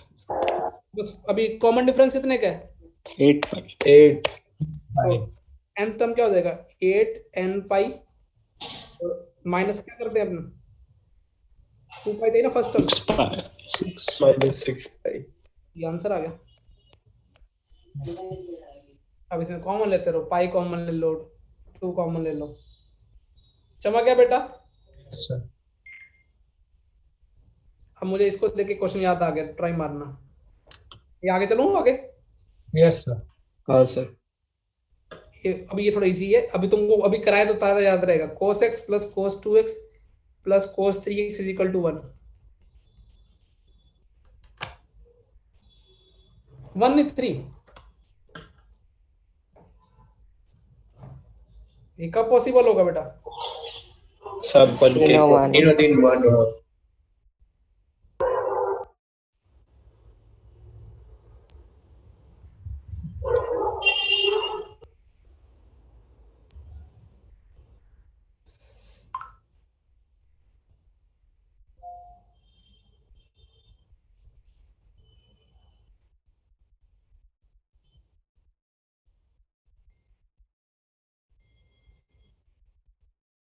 बस अभी कॉमन डिफरेंस कितने का है, 8 पाई। 8 तो n टर्म क्या हो जाएगा, 8n पाई, और माइनस क्या करते हैं अपने, 2 पाई थे ना फर्स्ट टर्म, 6 पाई 6। minus 6 pi। ये आंसर आ गया। अब इसमें कॉमन लेते रहो, पाई कॉमन ले लो, 2 कॉमन ले लो, चमक गया बेटा। सर। अब मुझे इसको देख के क्वेश्चन याद आ गया, ट्राई मारना, ये आगे चलूं आगे, यस सर। हाँ सर। अभी ये थोड़ा इजी है, अभी तुमको अभी कराए तो तारा याद रहेगा, cos x plus cos 2x plus cos 3x is equal to 1, 1 नहीं 3, ये कब पॉसिबल होगा बेटा, सब बन के तीनों 1 तीनों दिन 1 हो।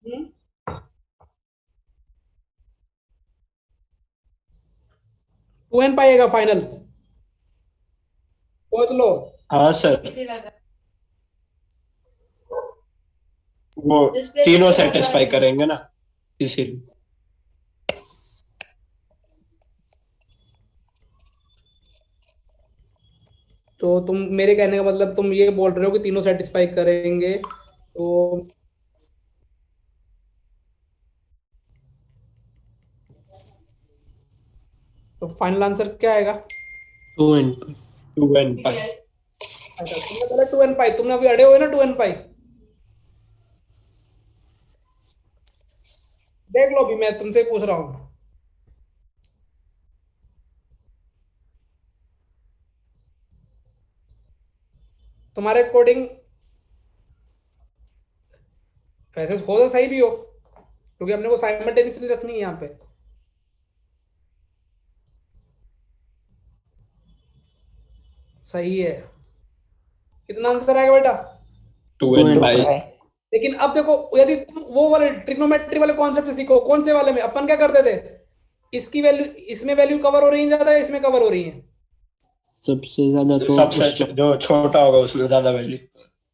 हम्म? 2n पाएगा फाइनल, सोच लो, हाँ सर, वो तीनों सेटिस्फाई करेंगे ना इसीलिए। तो तुम मेरे कहने का मतलब तुम ये बोल रहे हो कि तीनों सेटिस्फाई करेंगे, तो फाइनल आंसर क्या आएगा, 2 एंड पाई। 2n pi। अच्छा तुमने बोला 2n पाई, तुमने अभी अड़े हुए ना 2n पाई, देख लो अभी मैं तुमसे पूछ रहा हूं, तुम्हारे अकॉर्डिंग वैसे हो तो सही भी हो, क्योंकि हमने वो साइमल्टेनियसली रखनी है यहाँ पे, सही है, कितना आंसर आएगा बेटा, 2n 2n pi। पाई। लेकिन अब देखो यदि तुम वो वाले ट्रिग्नोमेट्री वाले कॉन्सेप्ट सीखो, कौन से वाले में अपन क्या करते थे, इसकी वैल्यू इसमें वैल्यू कवर हो रही है ज्यादा या इसमें कवर हो रही है, सबसे ज्यादा तो सबसे जो छोटा होगा उसमें ज्यादा वैल्यू।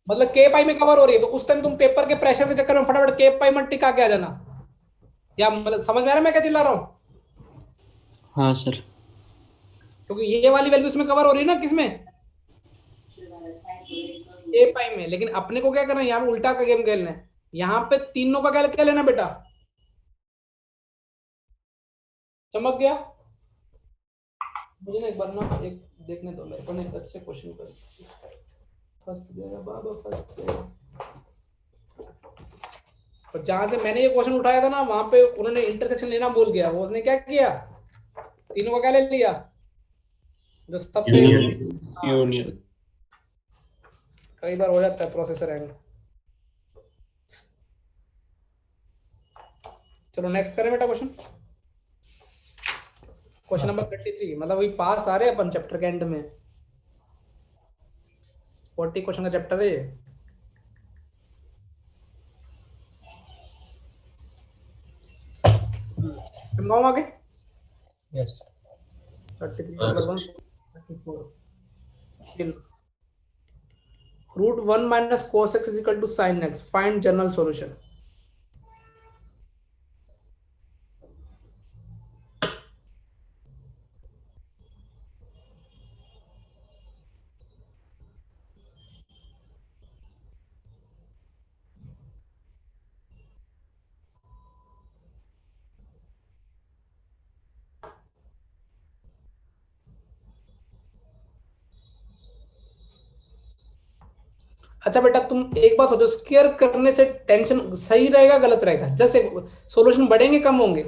मतलब के पाई में कवर हो रही है, तो उस टाइम तुम पेपर के प्रेशर के चक्कर में फटाफट के पाई मत टिका के आ जाना, या मतलब समझ में आ रहा है मैं क्या चिल्ला रहा हूँ, हाँ सर। क्योंकि ये वाली वैल्यू इसमें कवर हो रही है ना, किसमें, के पाई में, लेकिन अपने को क्या करना है, यहाँ पे उल्टा का गेम खेलना है, यहाँ पे तीनों का क्या लेना बेटा, चमक गया। मुझे ना एक बार ना एक देखने दो, अपन एक अच्छे क्वेश्चन कर, फंस गया बाबा फंस गया, और जहां से मैंने ये क्वेश्चन उठाया था ना, वहां पे उन्होंने इंटरसेक्शन लेना भूल गया, वो उसने क्या किया, तीनों का क्या ले लिया, जो सबसे यूनियन। कई बार हो जाता है प्रोसेसर हैंग। चलो नेक्स्ट करें बेटा क्वेश्चन, क्वेश्चन नंबर 33, मतलब अभी पास आ रहे हैं अपन चैप्टर के एंड में, 40 क्वेश्चन का चैप्टर है ये। समझाऊं आगे, yes 33 number 1 34 root 1 minus cos x is equal to sin x, find general solution. अच्छा बेटा तुम एक बात सोचो, स्केयर करने से टेंशन सही रहेगा गलत रहेगा? जैसे सॉल्यूशन बढ़ेंगे कम होंगे?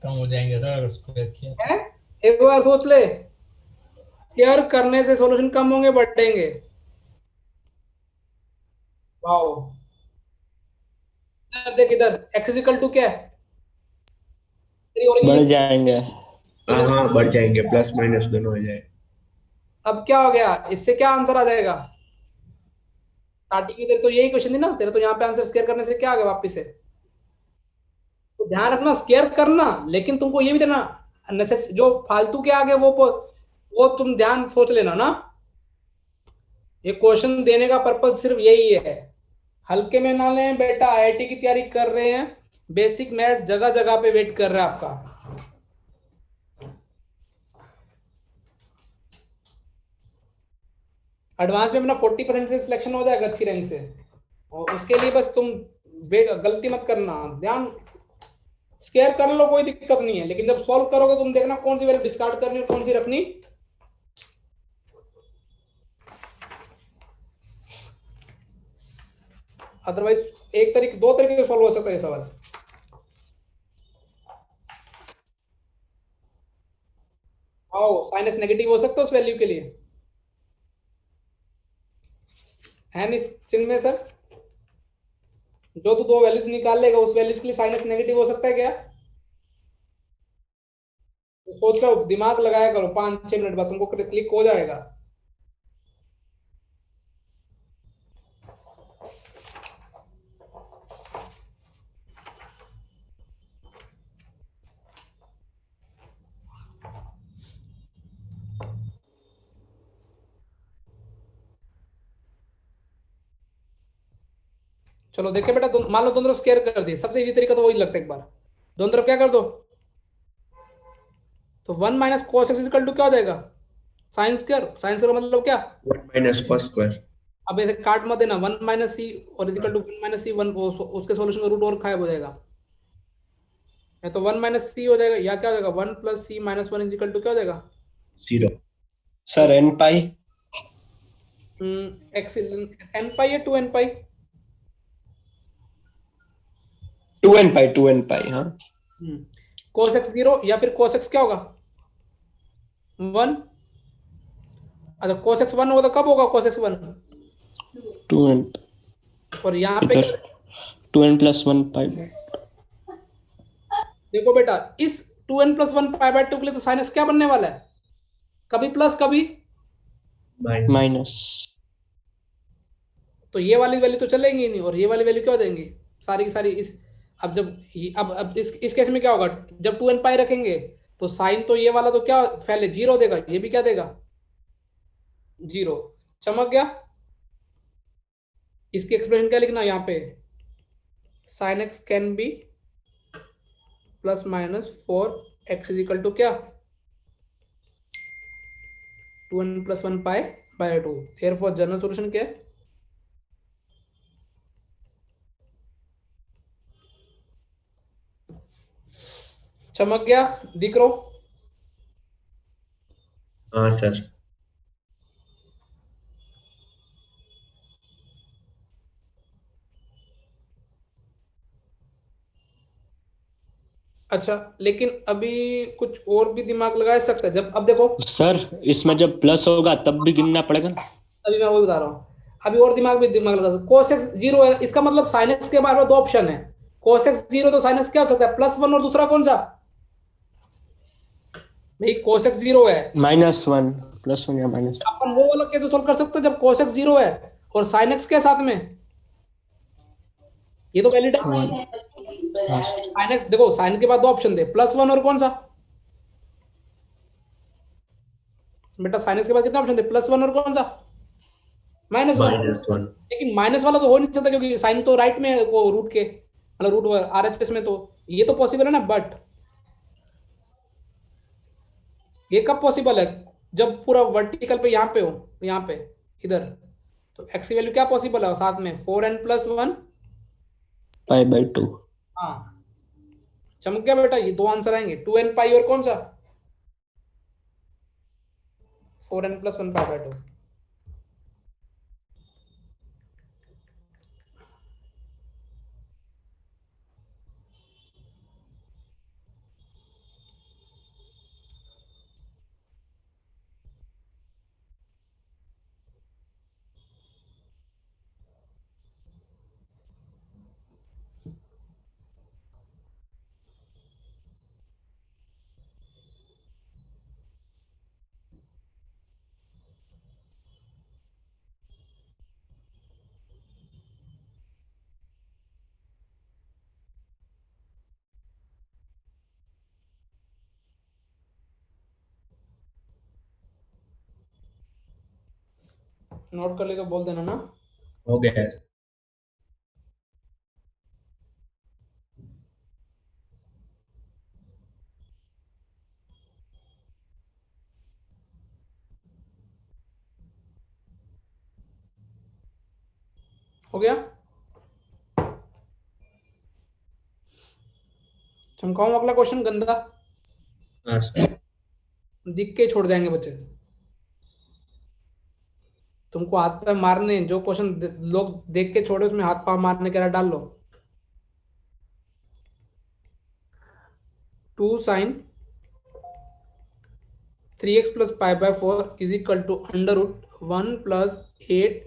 कम हो जाएंगे सर अगर स्क्वायर किया तो। हैं? एक बार सोच ले, स्केयर करने से सॉल्यूशन कम होंगे बढ़ेंगे? वाओ, इधर देख, इधर x इज इक्वल टू क्या है तेरी बढ़ ओरिजिन? जाएंगे। हाँ बढ़ जाएंगे, प्लस माइनस दोनों हो जाए। अब क्या हो गया, इससे क्या आंसर आ जाएगा? स्टार्टिंग की तेरे तो यही क्वेश्चन थी ना, तेरे तो यहाँ पे आंसर स्केयर करने से क्या आ गया वापिस से? तो ध्यान रखना, स्केयर करना, लेकिन तुमको ये भी देना जो फालतू के आगे वो तुम ध्यान सोच लेना ना। ये क्वेश्चन देने का पर्पज सिर्फ यही है, हल्के में ना लें बेटा। आईआईटी की तैयारी कर रहे हैं, बेसिक मैथ्स जगह जगह पे वेट कर रहा है आपका। एडवांस में अपना 40% से सिलेक्शन हो जाएगा अच्छी रैंक से, और उसके लिए बस तुम वेट, गलती मत करना, ध्यान। स्केयर कर लो कोई दिक्कत नहीं है, लेकिन जब सॉल्व करोगे तुम देखना कौन सी वैल्यू डिस्कार्ड करनी और कौन सी रखनी। अदरवाइज दो तरीके से सॉल्व हो सकता है ये सवाल। आओ, साइनस नेगेटिव हो सकता है उस वैल्यू के लिए, है नहीं चिन्ह में सर? जो तू दो वैल्यूज निकाल लेगा उस वैल्यूज के लिए साइनस नेगेटिव हो सकता है क्या? तो सोचो, दिमाग लगाया करो, 5-6 मिनट बाद तुमको क्लिक हो जाएगा। चलो देखिए बेटा, मान लो दोनों तरफ स्केयर कर दिए, सबसे इजी तरीका तो वही लगता है। एक बार दोनों तरफ क्या कर दो, तो 1 minus cos x equal to क्या हो जाएगा? Sine square. साइन स्क्वायर मतलब क्या? 1 माइनस कॉस स्क्वायर। अब ऐसे काट मत देना, 1 माइनस सी और इक्वल टू 1 माइनस सी, उसके सॉल्यूशन का रूट और गायब हो जाएगा, या तो 1 माइनस सी हो जाएगा, या क्या हो जाएगा 1 plus C minus 1 is equal to क्या हो जाएगा? 0। Sir n pi x n pi या 2 एन पाई? 2n पाई हाँ। cos x 0 या फिर cos x क्या होगा 1? अच्छा cos x 1 होगा तो कब होगा cos x 1? 2n और यहाँ पे इधर 2n प्लस 1 पाई। देखो बेटा, इस 2n प्लस 1 पाई बाय 2 के लिए तो साइन x क्या बनने वाला है? कभी प्लस कभी माइनस। तो ये वाली वैल्यू तो चलेंगी नहीं, और ये वाली वैल्यू क्या हो जाएंगी सारी की सारी इस। अब जब अब इस केस में क्या होगा, जब 2n पाई रखेंगे तो साइन तो ये वाला तो क्या पहले 0 देगा, ये भी क्या देगा 0। चमक गया? इसकी एक्सप्रेशन क्या लिखना यहाँ पे, sine x can be plus minus 4x is equal to क्या 2n plus 1 pi by 2। Therefore general solution क्या है? चमक गया, दिख रो? हाँ सर। अच्छा, लेकिन अभी कुछ और भी दिमाग लगा सकता है। जब अब देखो सर इसमें जब प्लस होगा तब भी गिनना पड़ेगा ना। अभी मैं वो बता रहा हूँ, अभी और दिमाग लगा सकता। cos x 0 है, इसका मतलब sin x के बारे में दो ऑप्शन है। cos x 0 तो sin x क्या हो सकता है +1, और दूसरा कौन सा भाई? cos x 0 है, -1 +1 या माइनस। अपन वो वाला कैसे सोल्व कर सकते हैं जब cos x 0 है और sin x के साथ में? ये तो वैलिड है। sin x देखो, sin के बाद दो ऑप्शन थे, +1 और कौन सा बेटा? sin x के बाद कितने ऑप्शन थे, +1 और कौन सा -1, -1। लेकिन माइनस वाला तो हो नहीं सकता क्योंकि साइन तो राइट में है, वो रूट के मतलब रूट RHS में, तो ये तो पॉसिबल है ना, बट ये कब पॉसिबल है, जब पूरा वर्टिकल पे यहाँ पे हो, यहाँ पे इधर, तो एक्स की वैल्यू क्या पॉसिबल है साथ में 4n+1। π/2। हाँ, चमक गया बेटा, ये दो आंसर आएंगे, 2n पाई और कौन सा 4n+1 π/2। नोट कर ले तो बोल देना ना। हो गया है। हो गया, चमकाऊं अगला क्वेश्चन गंदा, हाँ सर। दिख के छोड़ जाएंगे बच्चे, तुमको हाथ पे मारने, जो क्वेश्चन लोग देख के छोड़े उसमें हाथ पाँव मारने के लिए डाल लो। 2 sin 3x + π/4 = √1 + 8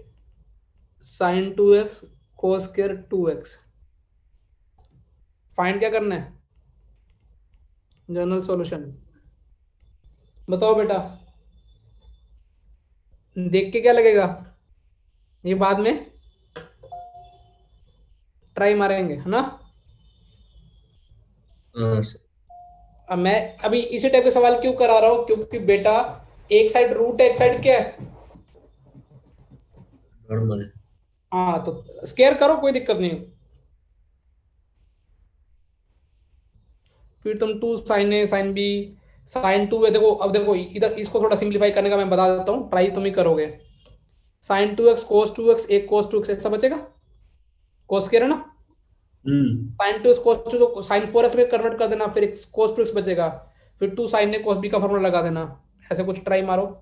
sin 2x cos² 2x। Find क्या करना है, जनरल सॉल्यूशन, बताओ बेटा, देख के क्या लगेगा, ये बाद में ट्राई मारेंगे है ना। हाँ सर। अब मैं अभी इसी टाइप के सवाल क्यों करा रहा हूं, क्योंकि बेटा एक साइड रूट है, एक साइड क्या है, नॉर्मल। हाँ, तो स्केयर करो कोई दिक्कत नहीं, फिर तुम 2 sin A sin B sin 2 है, देखो अब देखो इधर इसको थोड़ा सिंप्लीफाई करने का मैं बता देता हूँ, ट्राई तुम ही करोगे। sin 2x cos 2x, एक cos 2x ऐसा बचेगा, cos स्केयर है ना, sin 2x cos 2 को sin 4x में कन्वर्ट कर देना, फिर एक cos 2x बचेगा, फिर 2 sin A cos B का फॉर्मूला लगा देना, ऐसे कुछ ट्राई मारो।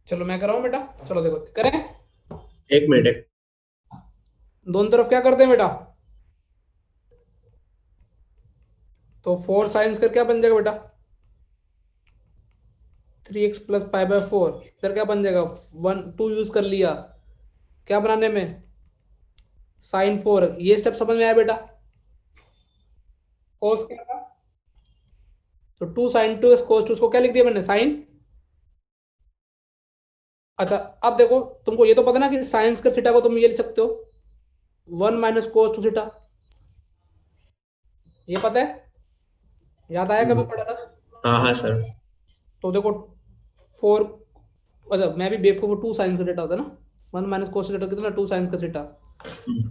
चलो मैं कर रहा हूँ बेटा, चलो देखो करें, एक मिनट। दोनों तरफ क्या करते हैं बेटा, तो 4 sin स्क्वायर क्या बन जाएगा बेटा, 3x + π/4, इधर क्या बन जाएगा, 1 2 यूज कर लिया क्या बनाने में, sin 4, ये स्टेप समझ में आया बेटा, cos क्या था, तो 2 sin 2x cos 2 को क्या लिख दिया मैंने, sin। अच्छा अब देखो, तुमको ये तो पता ना कि sin स्क्वायर थीटा को तुम ये लिख सकते हो 1 - cos 2 थीटा, ये पता है, याद आया कभी पढ़ा था? हाँ हाँ सर। तो देखो 4, अच्छा मैं भी बेवकूफ, 2 साइंस का थीटा होता है ना, 1 माइनस कोस थीटा कितना, 2 साइंस का थीटा। हम्म,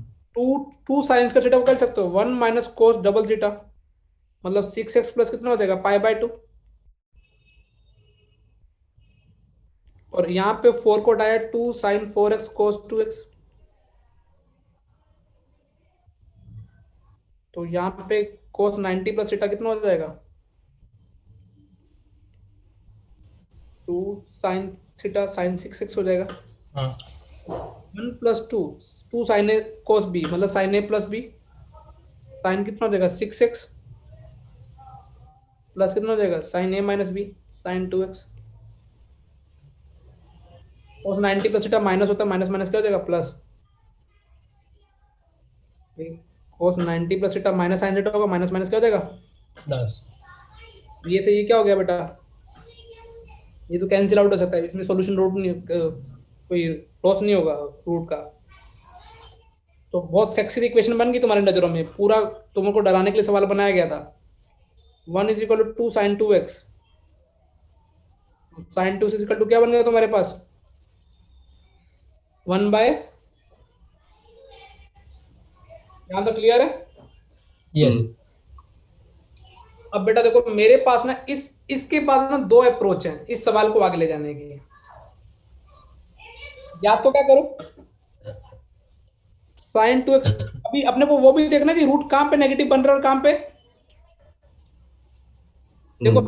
2 साइंस का थीटा को कर सकते हो 1 माइनस कोस डबल थीटा, मतलब 6x प्लस कितना हो जाएगा π/2। और यहाँ पे 4 को हटाया 2 साइन 4x कोस 2x, तो यहाँ पे कोस 90 प्लस थीटा कितना हो जाएगा, 2 साइन थीटा साइन 6x हो जाएगा। हाँ 1 प्लस 2 साइन ए कोस बी, मतलब साइन ए प्लस बी, साइन कितना हो जाएगा 6x प्लस कितना हो जाएगा साइन ए माइनस बी साइन 2x। कोस 90 प्लस थीटा माइनस होता है, माइनस माइनस क्या हो जाएगा प्लस, कोस 90 plus theta minus sine theta होगा, माइनस माइनस क्या हो जाएगा, प्लस। ये तो ये क्या हो गया बेटा, ये तो कैंसिल आउट हो सकता है, इसमें सॉल्यूशन रूट नहीं, कोई लॉस नहीं होगा रूट का। तो बहुत सेक्सी इक्वेशन बन गई तुम्हारे नजरों में, पूरा तुमको डराने के लिए सवाल बनाया गया था। 1 is equal to 2 sine 2x, sine 2 is equal to क्या बन गया तुम्हारे पास 1 बाय, यहाँ तो क्लियर है। यस। अब बेटा देखो मेरे पास ना इसके बाद ना 2 अप्रोच हैं इस सवाल को आगे ले जाने की। या तो क्या करो साइन 2x, अभी अपने को वो भी देखना कि रूट कहां पे नेगेटिव बन रहा है और कहां पे, देखो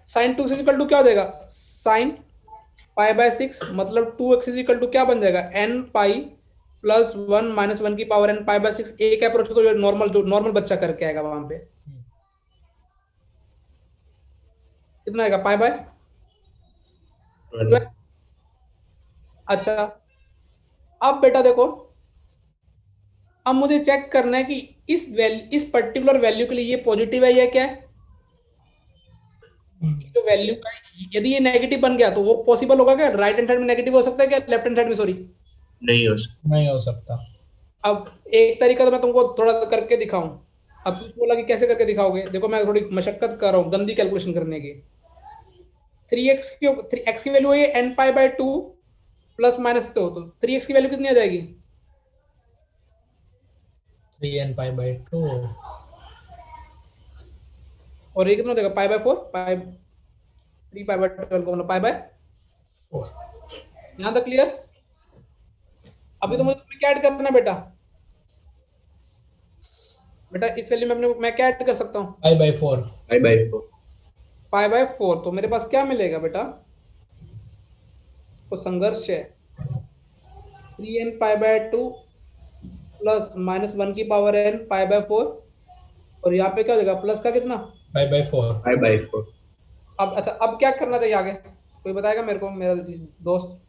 sign 2x is equal to क्या हो जाएगा साइन π/6, मतलब 2x इज इक्वल टू क्या बन जाएगा n पाई प्लस 1 माइनस 1 की पावर n π/6। एक अप्रोच तो जो नॉर्मल बच्चा करके आएगा वहां पे कितना आएगा π/, अच्छा अब बेटा देखो, अब मुझे चेक करना है कि इस पर्टिकुलर वैल्यू के लिए ये पॉजिटिव है या क्या है, जो वैल्यू का यदि ये नेगेटिव बन गया तो वो पॉसिबल होगा क्या, राइट हैंड साइड में नेगेटिव हो सकता है क्या, लेफ्ट हैंड साइड में, सॉरी नहीं हो सकता। नहीं हो सकता। अब एक तरीका तो मैं तुमको थोड़ा सा करके दिखाऊं, अब तुम बोला कि कैसे करके दिखाओगे, देखो मैं थोड़ी मशक्कत कर रहा हूँ गंदी कैलकुलेशन करने की। 3x की वैल्यू है n π/2 प्लस माइनस, तो 3x की वैल्यू कितनी आ जाएगी 3n π/2 और ये कितना हो जाएगा π/4, 3π/12 को मतलब π/4। यहाँ तक क्लियर। अभी तो मुझे इसमें क्या ऐड करना है बेटा, इस वैल्यू में अपने मैं क्या ऐड कर सकता हूँ π/4। π/4। π/4, तो मेरे पास क्या मिलेगा बेटा, तो संघर्ष है 3n π/2 प्लस माइनस 1 की पावर n π/4, और यहाँ पे क्या हो जाएगा प्लस का कितना π/4। π/4। अब अच्छा अब क्या करना चाहिए आगे, कोई बताएगा मेरे को, मेरा दोस्त।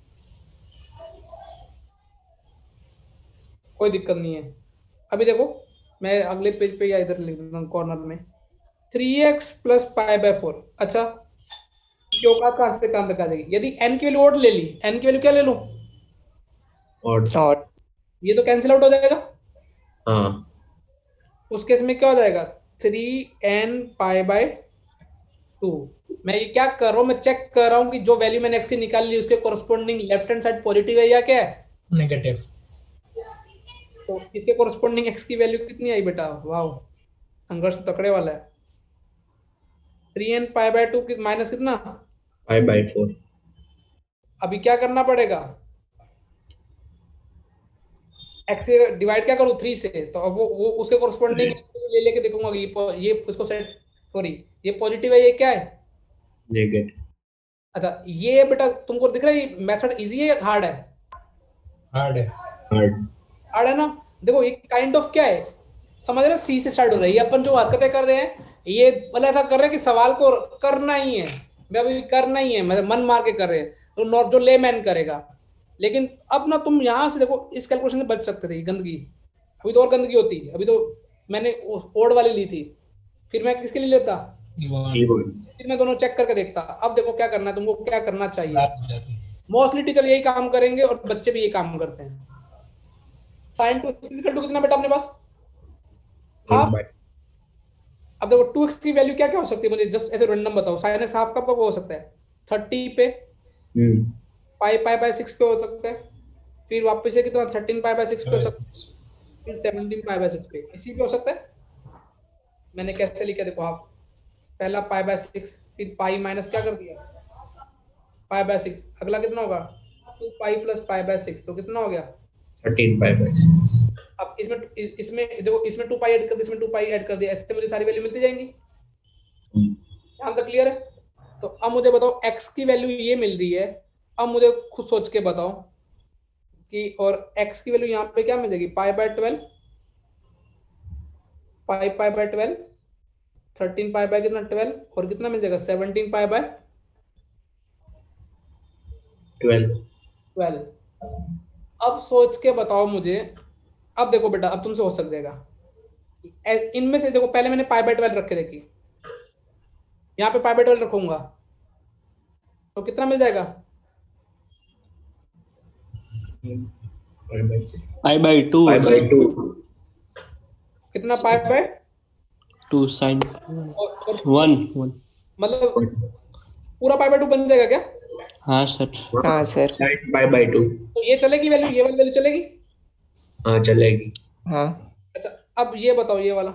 कोई दिक्कत नहीं है, अभी देखो मैं अगले पेज पे या इधर लिख देता हूँ कॉर्नर में 3x प्लस π/4। अच्छा क्यों का कहां से काम दिखा देगी, यदि n की वैल्यू ओड ले ली, n की वैल्यू क्या ले लूं और ये तो कैंसिल आउट हो जाएगा, हाँ उस केस में क्या हो जाएगा 3n π/2। मैं ये क्या कर रहा हूँ, मैं चेक कर रहा हूँ कि जो वैल्यू मैंने x की निकाल ली उसके corresponding left hand side positive है या क्या है नेगेटिव। तो इसके कोरस्पोंडिंग x की वैल्यू कितनी आई बेटा, वाह संघर्ष तो तकड़े वाला है। 3n π/2 माइनस कितना π/4। अभी क्या करना पड़ेगा, x से डिवाइड क्या करूँ 3 से, तो अब वो उसके कोरस्पोंडिंग ले लेके देखूंगा कि ये उसको सेट, सॉरी ये पॉजिटिव है ये क्या है नेगेटिव। अच्छा ये बेटा तुमको दिख रहा है ये मेथड इजी है या हार्ड है, हार्ड है। हार्ड। हार्ड है ना। देखो ये काइंड ऑफ क्या है समझ रहे हो, सी से स्टार्ट हो रही है, अपन जो हरकतें कर रहे हैं ये मतलब ऐसा कर रहे हैं कि सवाल को करना ही है, अभी करना ही है, मतलब मन मार के कर रहे हैं, तो जो लेमैन करेगा। लेकिन अब ना तुम यहाँ से देखो इस कैलकुलेशन से बच सकते थे गंदगी, अभी तो और गंदगी होती, अभी तो मैंने ओड वाली ली थी, फिर मैं किसके लिए लेता, फिर मैं दोनों चेक करके देखता। अब देखो क्या करना है तुमको, क्या करना चाहिए, मोस्टली टीचर यही काम करेंगे और बच्चे भी यही काम करते हैं। sin 2 कितना बेटा अपने पास हाफ, अब देखो 2x की वैल्यू क्या क्या हो सकती है, मुझे जस्ट ऐसे रैंडम बताओ। sin x हाफ कब हो सकता है? 30 पे, पाई पाई बाय 6 पे हो सकता है, फिर वापस से कितना 13 पाई बाय 6 पे हो सकता है, फिर 17 पाई बाय 6 पे, इसी पे हो सकता है। मैंने कैसे लिखा देखो, हाफ पहला पाई बाय 6, फिर पाई माइनस क्या कर दिया पाई बाय 6, अगला कितना होगा 2 पाई प्लस पाई बाय 6, तो कितना हो गया 13 पाई बाय। अब इसमें देखो इसमें 2 पाई ऐड कर दिया, इसमें 2 पाई ऐड कर दिया, ऐसे मुझे सारी वैल्यू मिलती जाएंगी। यहाँ तक क्लियर है? तो अब मुझे बताओ x की वैल्यू ये मिल रही है, अब मुझे खुद सोच के बताओ कि और x की वैल्यू यहाँ पे क्या मिलेगी, pi by 12, pi pi by 12, 13 pi by कितना 12, और कितना मिल जाएगा 17 पाई बाय 12। अब सोच के बताओ मुझे, अब देखो बेटा अब तुमसे हो सक जाएगा इनमें से, देखो पहले मैंने पाई बाय 12 रखे, देखिए यहाँ पे पाई बाय 12 रखूंगा तो कितना मिल जाएगा, पाई बाय 2 पाई बाय 2 कितना पाई बाय2 sin और 1 मतलब पूरा पाई बाय 2 बन जाएगा क्या? हाँ सर। हाँ सर। sin pi by 2। तो ये चलेगी वैल्यू, ये वाली वैल्यू चलेगी? हाँ चलेगी। हाँ अच्छा अब ये बताओ, ये वाला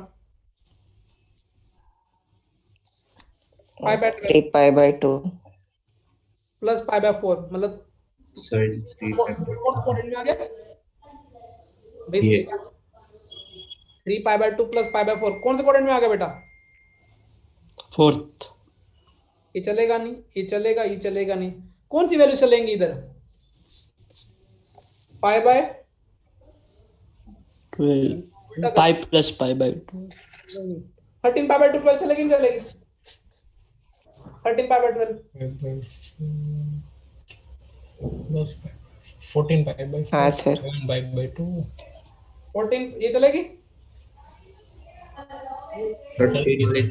pi by 12 3 pi by 2 plus pi by 4, मतलब sin 3 pi by fourth quadrant में आ गया भाई। ये 3 पाई बाय 2 प्लस पाई बाय 4 कौन से क्वाड्रेंट में आ गया बेटा? 4th। ये चलेगा नहीं, ये चलेगा, ये चलेगा नहीं, कौन सी वैल्यू चलेंगी इधर? Pi by 12 pi plus pi by 2 13 pi by 2 12 चलेगी नहीं चलेगी? 13 pi by 12 plus 14 pi by 4, हाँ सर। 7 pi by 2, 14 ये चलेगी? 13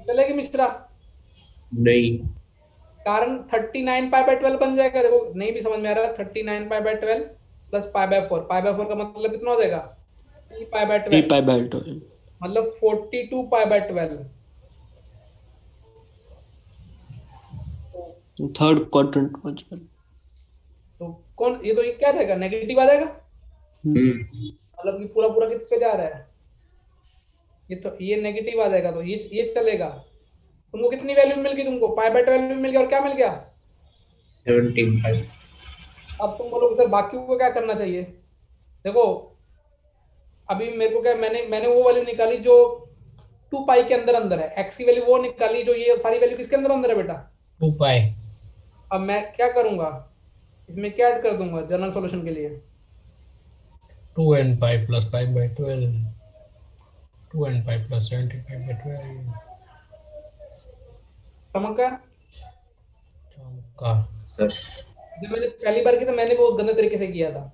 चलेगी मिश्रा? नहीं। कारण 39 पाई बाय 12 बन जाएगा। देखो नहीं भी समझ में आ रहा, 39 pi by 12 plus pi by 4, pi by 4 का मतलब कितना हो जाएगा 3 पाई बाय 3 12, पाई बाय 12 मतलब 42 पाई बाय 12। थर्ड क्वाड्रेंट में जाएगा। तो कौन ये, तो ये क्या जाएगा नेगेटिव आ जाएगा, मतलब कि पूरा पूरा किस पे जा रहा है, ये तो ये नेगेटिव आ जाएगा, तो ये चलेगा। तुमको कितनी वैल्यू मिल गई, तुमको पाई बाय 12 मिल गया और क्या मिल गया 17 पाई। अब तुम बोलोगे सर बाकी को क्या करना चाहिए? देखो अभी मेरे को क्या, मैंने वो वैल्यू निकाली जो 2 पाई के अंदर अंदर है, x की वैल्यू वो निकाली जो ये सारी वैल्यू किसके अंदर अंदर है बेटा? 2 pi, अब मैं क्या करूंगा, इसमें क्या ऐड कर दूंगा जनरल सॉल्यूशन के लिए? 2n pi plus pi by 12, 2n pi plus 70 pi by 12, समझ गया? चौका। सर जब मैंने पहली बार की तो मैंने वो उस गंदे तरीके से किया था।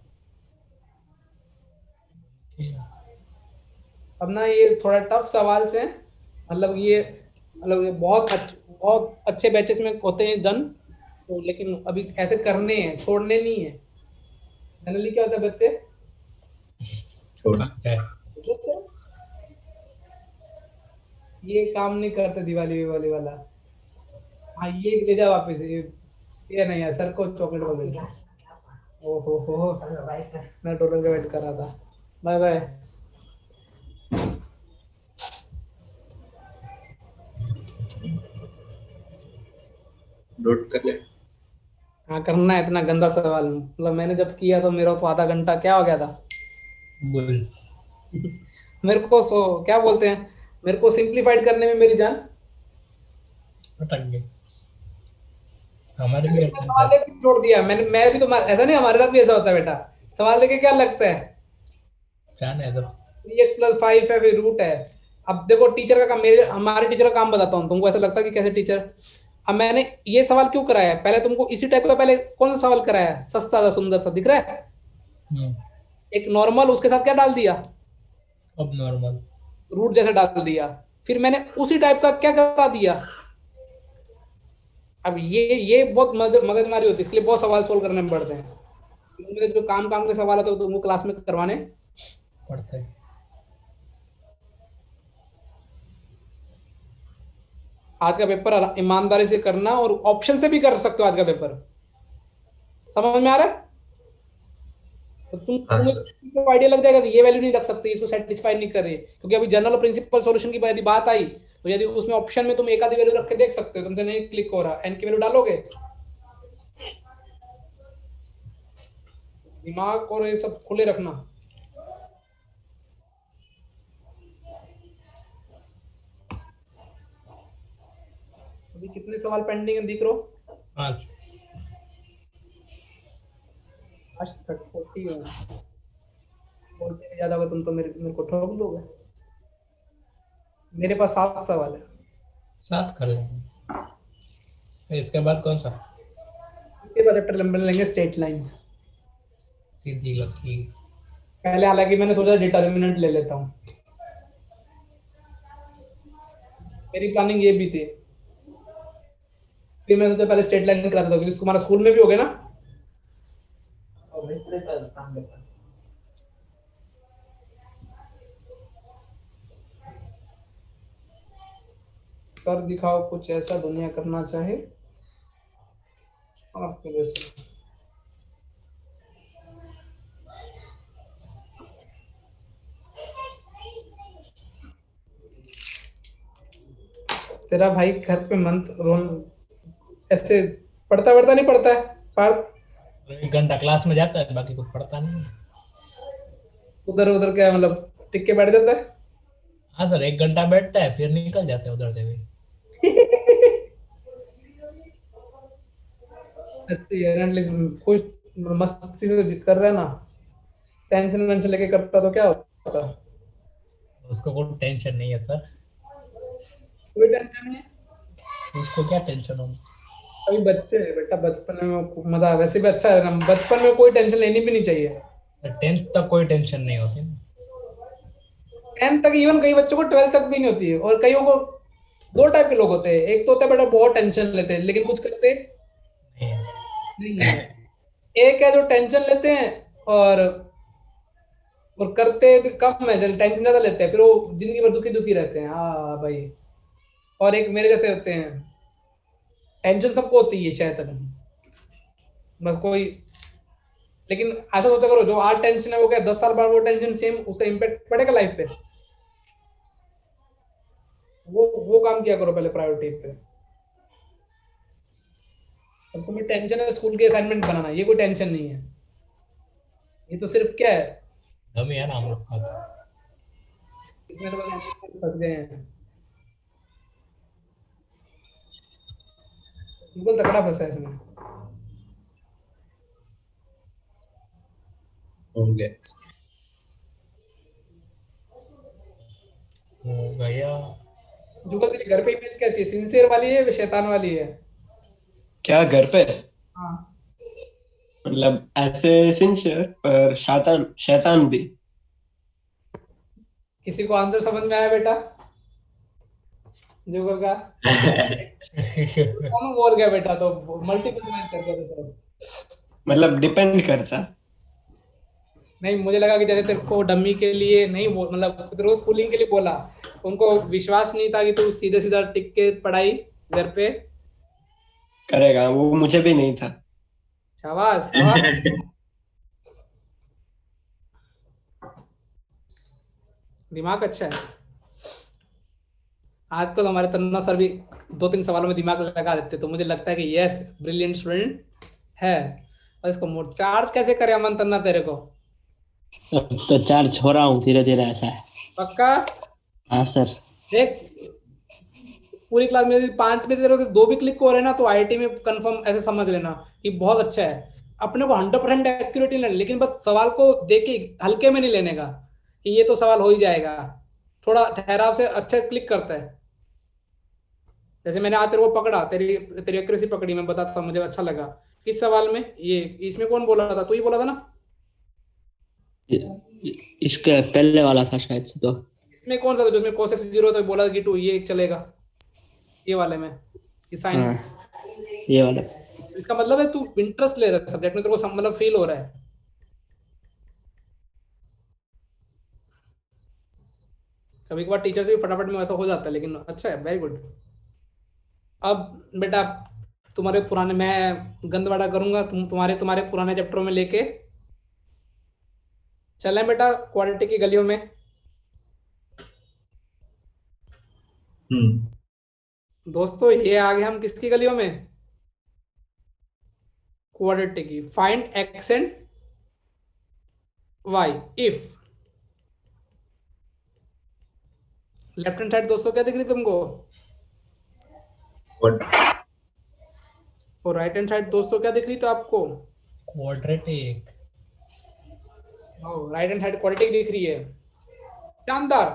अब ना ये थोड़ा टफ सवाल से, मतलब ये बहुत अच्छे बैचेस में होते हैं डन, तो लेकिन अभी ऐसे करने हैं, छोड़ने नहीं है। जनरली क्या होता है बच्चे छोड़ है। ये काम नहीं करते, दिवाली वाला। हाँ ये ले जा वापस, ये नहीं यार, सर को चॉकलेट वगैरह। ओहो मैं टोटल का वेट कर रहा था। Bye bye. नोट कर ले। हाँ करना है, इतना गंदा सवाल, मतलब मैंने जब किया तो मेरा तो आधा घंटा क्या हो गया था। बोल। मेरे को क्या बोलते हैं, मेरे को सिंप्लीफाइड करने में मेरी जान अटक गए। हमारे भी अटक सवाल गए। लेके छोड़ दिया मैंने, मैं भी तो ऐसा नहीं, हमारे साथ भी ऐसा होता है बेटा, सवाल देके क्या लगता है जाने दो। 3x + 5 है, फिर रूट है। अब देखो टीचर का काम, हमारे टीचर का काम बताता हूँ तुमको, ऐसा लगता है कि कैसे टीचर। अब मैंने ये सवाल क्यों कराया, पहले तुमको इसी टाइप का पहले कौन सा सवाल कराया है, सस्ता सा सुंदर सा दिख रहा है, एक नॉर्मल, उसके साथ क्या डाल दिया, अब नॉर्मल रूट जैसे डाल दिया, फिर मैंने उसी टाइप का क्या करा दिया। अब ये बहुत मगजमारी होती है, इसलिए बहुत सवाल सोल्व करने पड़ते हैं। मेरे जो काम के सवाल आते हैं तुमको क्लास में करवाने पड़ता है। आज का पेपर ईमानदारी से करना, और ऑप्शन से भी कर सकते हो आज का पेपर। समझ में आ रहा है? तो हाँ तुम्हें सर। तुमको आइडिया लग जाएगा कि ये वैल्यू नहीं रख सकते, इसको सेटिस्फाई नहीं कर रही, क्योंकि अभी जनरल प्रिंसिपल सॉल्यूशन की यदि बात आई तो यदि उसमें ऑप्शन में तुम एक आधी वैल्यू रख के देख सकते हो, तुमसे नहीं क्लिक हो रहा, एन की वैल्यू डालोगे। दिमाग और ये सब खुले रखना। अभी कितने सवाल पेंडिंग है दिख रहा हो? 5। आज तक 40 हो। बोलते भी ज्यादा होगा तुम तो मेरे को ठोक दोगे। मेरे पास 7 सवाल है। 7 कर लेंगे। फिर इसके बाद कौन सा? इसके बाद चैप्टर लंबे लेंगे स्टेट लाइंस। सीधी लकीर। पहले हालांकि मैंने सोचा डिटर्मिनेंट ले लेता हूँ, मेरी प्लानिंग ये भी थी। फिर मैंने सोचा पहले स्टेट लाइन करा देता हूँ, क्योंकि तुम्हारा स्कूल में भी हो गया ना। और इस तरह का काम करता है। कर दिखाओ कुछ ऐसा दुनिया करना चाहे आपके जैसे। तेरा भाई घर पे मंत्र रोन ऐसे पढ़ता नहीं पढ़ता है पार्थ? 1 घंटा क्लास में जाता है, बाकी कुछ पढ़ता नहीं है। उधर उधर क्या मतलब टिक के बैठ जाता है? हाँ सर, 1 घंटा बैठता है, फिर निकल जाता है उधर से भी। अच्छी है एटलीस्ट कुछ मस्ती से कर रहा है ना। टेंशन वेंशन लेके करता तो क्या होता? उसको कोई टेंशन नहीं है सर। कोई टेंशन नहीं है। उसको क्या टेंशन होगी? अभी बच्चे है बेटा, बचपन में मजा वैसे भी अच्छा है ना, बचपन में कोई टेंशन लेनी भी नहीं चाहिए। 10th तक कोई टेंशन नहीं होती ना। 10th तक, इवन कई बच्चों को 12th तक भी नहीं होती है। और कईयों को दो टाइप के लोग होते हैं, एक तो होता है बेटा बहुत टेंशन लेते हैं लेकिन कुछ करते नहीं है। नहीं है। एक है जो टेंशन लेते हैं और करते भी कम है, टेंशन ज्यादा लेते हैं, फिर वो जिंदगी भर दुखी दुखी रहते हैं। हाँ भाई। और एक मेरे जैसे होते हैं, टेंशन सबको होती है शायद तक, बस कोई। लेकिन ऐसा सोचा करो, जो आज टेंशन है वो क्या 10 साल बाद वो टेंशन सेम उसका इम्पैक्ट पड़ेगा लाइफ पे। वो काम किया करो पहले प्रायोरिटी पे। अब तुम्हें टेंशन है स्कूल के असाइनमेंट बनाना, ये कोई टेंशन नहीं है। ये तो सिर्फ क्या है, दम ही है ना हम लोग का तो। इसमें तो बस फंस गए हैं। गूगल तगड़ा फंसा है इसमें। हो गया। हो गया। गूगल तेरे घर पे इमेज कैसी है, सिंसियर वाली है या शैतान वाली है? क्या घर पे? हाँ। मतलब ऐसे सिंसियर पर शैतान शैतान भी। किसी को आंसर समझ में आया बेटा गूगल का? कौन बोल गया बेटा, तो मल्टीपल मैच कर गया तो। मतलब डिपेंड करता। नहीं, मुझे लगा कि जैसे तेरे को डमी के लिए नहीं बोल, मतलब तेरे को स्कूलिंग के लिए बोला, उनको विश्वास नहीं था कि तू सीधे सीधा टिक के पढ़ाई घर पे करेगा, वो मुझे भी नहीं था। शाबाश शाबाश। दिमाग अच्छा है। आजकल तो हमारे तन्ना सर भी 2-3 सवालों में दिमाग लगा देते, तो मुझे लगता है कि यस ब्रिलियंट स्टूडेंट है। और इसको चार्ज कैसे करे अमन तन्ना तेरे को? अब तो चार्ज हो रहा हूँ धीरे धीरे, ऐसा है। पक्का? हाँ सर। देख, पूरी क्लास में यदि 5 में तेरे को 2 भी क्लिक हो रहे हैं ना, तो आईआईटी में कंफर्म ऐसे समझ लेना कि बहुत अच्छा है। अपने को 100% एक्यूरेट नहीं लेना, लेकिन बस सवाल को देख के हल्के में नहीं लेने का कि ये तो सवाल हो ही जाएगा। थोड़ा ठहराव से अच्छा क्लिक करता है। जैसे मैंने आज तेरे को पकड़ा, तेरी तेरी एक्यूरेसी पकड़ी, मैं बताता हूँ, मुझे अच्छा लगा। इस सवाल में ये इसमें कौन बोला था? तू ही बोला था ना? इसके पहले वाला था शायद से तो। इसमें कौन सा था जो इसमें cos x 0 तो बोला कि 2 ये चलेगा, ये वाले में ये साइन। हाँ, ये वाला। इसका मतलब है तू इंटरेस्ट ले रहा है सब्जेक्ट में, तेरे को मतलब फील हो रहा है। कभी कभार टीचर से भी फटाफट में ऐसा हो जाता है, लेकिन अच्छा है, वेरी गुड। अब बेटा तुम्हारे पुराने, मैं गंदवाड़ा करूंगा तुम्हारे पुराने चैप्टरों में लेके चलें बेटा क्वाड्रेटिक की गलियों में। दोस्तों ये आ गए हम किसकी गलियों में? क्वाड्रेटिक की। Find x and y if. Left hand side दोस्तों क्या दिख रही तुमको? What? और राइट हैंड साइड दोस्तों क्या दिख रही तो आपको? Quadratic. Right hand side quadratic दिख रही है। शानदार,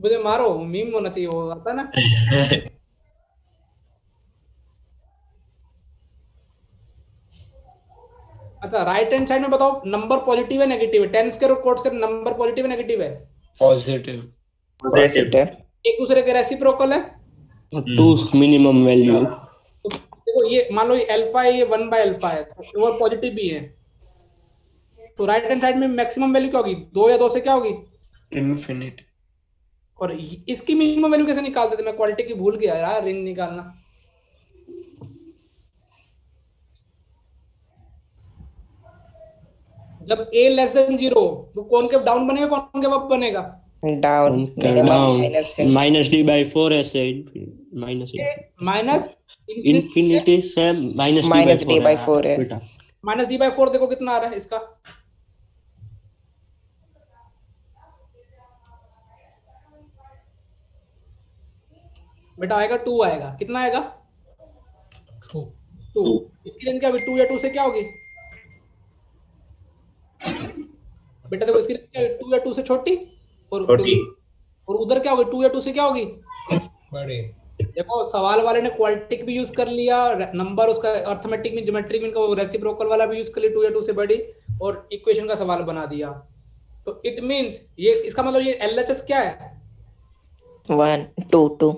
मुझे मारो, मीम होना चाहिए वो, आता ना। अच्छा राइट हैंड साइड में बताओ नंबर पॉजिटिव है नेगेटिव है? 10 स्क्वायर और कोड स्क्वायर नंबर पॉजिटिव है नेगेटिव है? पॉजिटिव। पॉजिटिव। एक दूसरे के रेसिप्रोकल है। Two minimum value. तो देखो ये मान लो ये अल्फा है, ये 1/अल्फा है, तो वो पॉजिटिव भी है। तो राइट हैंड साइड में मैक्सिमम वैल्यू क्या होगी? 2 या 2 से क्या होगी? इन्फिनिटी। और इसकी मिनिमम वैल्यू कैसे निकालते थे? मैं क्वालिटी की भूल गया यार, रेंज निकालना। जब a लेस देन 0 तो कॉनकेव डाउन बनेगा, कॉनकेव अप बनेगा? Down. Minimum minus D by 4 ऐसे माइनस इन्फिनिटी से माइनस डी बाई 4 है। बेटा माइनस डी बाई 4 देखो कितना आ रहा है इसका? बेटा आएगा 2 आएगा। कितना आएगा? 2। इसकी रेंज क्या होगी? 2 या 2 से क्या होगी? बेटा देखो इसकी रेंज क्या होगी? 2 या 2 से छोटी, और छोटी। और उधर क्या होगी? 2 या 2 से क्या होगी? बड़े। देखो सवाल वाले ने क्वाड्रेटिक भी यूज कर लिया, नंबर उसका अर्थमेटिक में, ज्योमेट्रिक में वो रेसिप्रोकल वाला भी यूज कर लिया, 2 या 2 से बड़ी, और इक्वेशन का सवाल बना दिया। तो इट मींस ये, इसका मतलब ये एलएचएस क्या है? 1 2 2